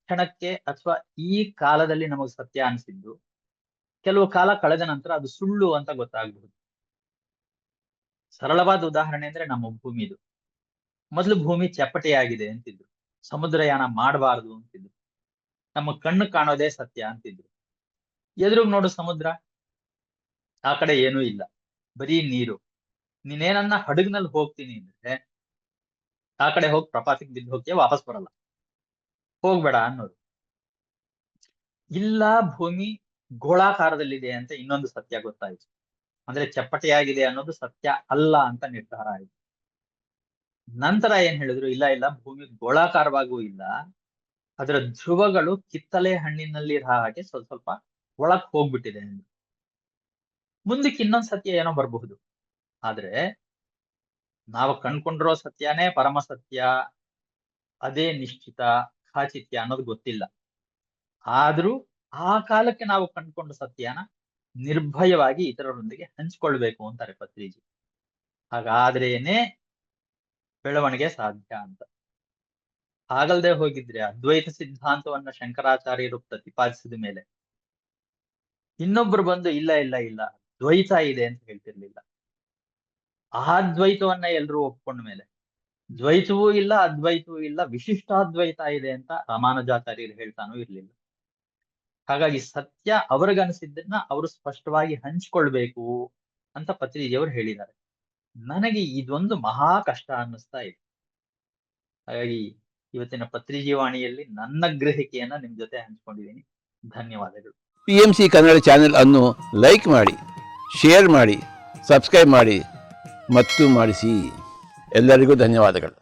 ಕ್ಷಣಕ್ಕೆ ಅಥವಾ ಈ ಕಾಲದಲ್ಲಿ ನಮಗ್ ಸತ್ಯ ಅನಿಸಿದ್ದು ಕೆಲವು ಕಾಲ ಕಳೆದ ನಂತರ ಅದು ಸುಳ್ಳು ಅಂತ ಗೊತ್ತಾಗ್ಬಹುದು. ಸರಳವಾದ ಉದಾಹರಣೆ ಅಂದ್ರೆ ನಮ್ಮ ಭೂಮಿದು. ಮೊದಲು ಭೂಮಿ ಚಪ್ಪಟೆಯಾಗಿದೆ ಅಂತಿದ್ರು, ಸಮುದ್ರಯಾನ ಮಾಡಬಾರದು ಅಂತಿದ್ರು, ನಮ್ಮ ಕಣ್ಣು ಕಾಣೋದೇ ಸತ್ಯ ಅಂತಿದ್ರು. ಎದುರುಗ್ ನೋಡು ಸಮುದ್ರ, ಆ ಕಡೆ ಏನೂ ಇಲ್ಲ, ಬರೀ ನೀರು. ನೀನೇನನ್ನ ಹಡಗ್ನಲ್ಲಿ ಹೋಗ್ತೀನಿ ಅಂದ್ರೆ ಆ ಕಡೆ ಹೋಗಿ ಪ್ರಪಾತಕ್ಕೆ ಬಿದ್ದು ಹೋಗ್ತೀಯ, ವಾಪಸ್ ಬರಲ್ಲ, ಹೋಗ್ಬೇಡ ಅನ್ನೋದು. ಇಲ್ಲ, ಭೂಮಿ ಗೋಳಾಕಾರದಲ್ಲಿದೆ ಅಂತ ಇನ್ನೊಂದು ಸತ್ಯ ಗೊತ್ತಾಯ್ತು. ಅಂದ್ರೆ ಚಪ್ಪಟೆಯಾಗಿದೆ ಅನ್ನೋದು ಸತ್ಯ ಅಲ್ಲ ಅಂತ ನಿರ್ಧಾರ ಆಯ್ತು. ನಂತರ ಏನ್ ಹೇಳಿದ್ರು, ಇಲ್ಲ ಇಲ್ಲ, ಭೂಮಿ ಗೋಳಾಕಾರವಾಗೂ ಇಲ್ಲ, ಅದರ ಧ್ರುವಗಳು ಕಿತ್ತಲೆ ಹಣ್ಣಿನಲ್ಲಿ ಹಾಗೆ ಸ್ವಲ್ಪ ಸ್ವಲ್ಪ ಒಳಕ್ ಹೋಗ್ಬಿಟ್ಟಿದೆ ಎಂದು. ಮುಂದಕ್ಕೆ ಇನ್ನೊಂದ್ ಸತ್ಯ ಏನೋ ಬರಬಹುದು, ಆದ್ರೆ ನಾವು ಕಂಡ್ಕೊಂಡಿರೋ ಸತ್ಯನೇ ಪರಮ ಸತ್ಯ, ಅದೇ ನಿಶ್ಚಿತ ಖಾಚಿತ್ಯ ಅನ್ನೋದು ಗೊತ್ತಿಲ್ಲ. ಆದ್ರೂ ಆ ಕಾಲಕ್ಕೆ ನಾವು ಕಂಡುಕೊಂಡ ಸತ್ಯನ ನಿರ್ಭಯವಾಗಿ ಇತರರೊಂದಿಗೆ ಹಂಚ್ಕೊಳ್ಬೇಕು ಅಂತಾರೆ ಪತ್ರಿಜಿ. ಹಾಗಾದ್ರೇನೆ ಬೆಳವಣಿಗೆ ಸಾಧ್ಯ ಅಂತ. ಹಾಗಲ್ದೆ ಹೋಗಿದ್ರೆ ಅದ್ವೈತ ಸಿದ್ಧಾಂತವನ್ನ ಶಂಕರಾಚಾರ್ಯರು ಪ್ರತಿಪಾದಿಸಿದ ಮೇಲೆ ಇನ್ನೊಬ್ರು ಬಂದು ಇಲ್ಲ ಇಲ್ಲ ಇಲ್ಲ ದ್ವೈತ ಇದೆ ಅಂತ ಹೇಳ್ತಿರ್ಲಿಲ್ಲ. ಆ ದ್ವೈತವನ್ನ ಎಲ್ರೂ ಒಪ್ಕೊಂಡ ಮೇಲೆ ದ್ವೈತವೂ ಇಲ್ಲ ಅದ್ವೈತವೂ ಇಲ್ಲ ವಿಶಿಷ್ಟಾದ್ವೈತ ಇದೆ ಅಂತ ರಾಮಾನುಜಾಚಾರ್ಯರು ಹೇಳ್ತಾನೂ ಇರ್ಲಿಲ್ಲ. ಹಾಗಾಗಿ ಸತ್ಯ ಅವ್ರಿಗನ್ಸಿದ್ದನ್ನ ಅವರು ಸ್ಪಷ್ಟವಾಗಿ ಹಂಚ್ಕೊಳ್ಬೇಕು ಅಂತ ಪತ್ರಿಜಿಯವರು ಹೇಳಿದ್ದಾರೆ. ನನಗೆ ಇದೊಂದು ಮಹಾ ಕಷ್ಟ ಅನ್ನಿಸ್ತಾ ಇದೆ. ಹಾಗಾಗಿ ಇವತ್ತಿನ ಪತ್ರಿಜೀವಾಣಿಯಲ್ಲಿ ನನ್ನ ಗ್ರಹಿಕೆಯನ್ನ ನಿಮ್ ಜೊತೆ ಹಂಚ್ಕೊಂಡಿದ್ದೀನಿ. ಧನ್ಯವಾದಗಳು. PMC ಕನ್ನಡ ಚಾನೆಲ್ ಅನ್ನು ಲೈಕ್ ಮಾಡಿ, ಶೇರ್ ಮಾಡಿ, ಸಬ್ಸ್ಕ್ರೈಬ್ ಮಾಡಿ ಮತ್ತು ಮಾಡಿಸಿ. ಎಲ್ಲರಿಗೂ ಧನ್ಯವಾದಗಳು.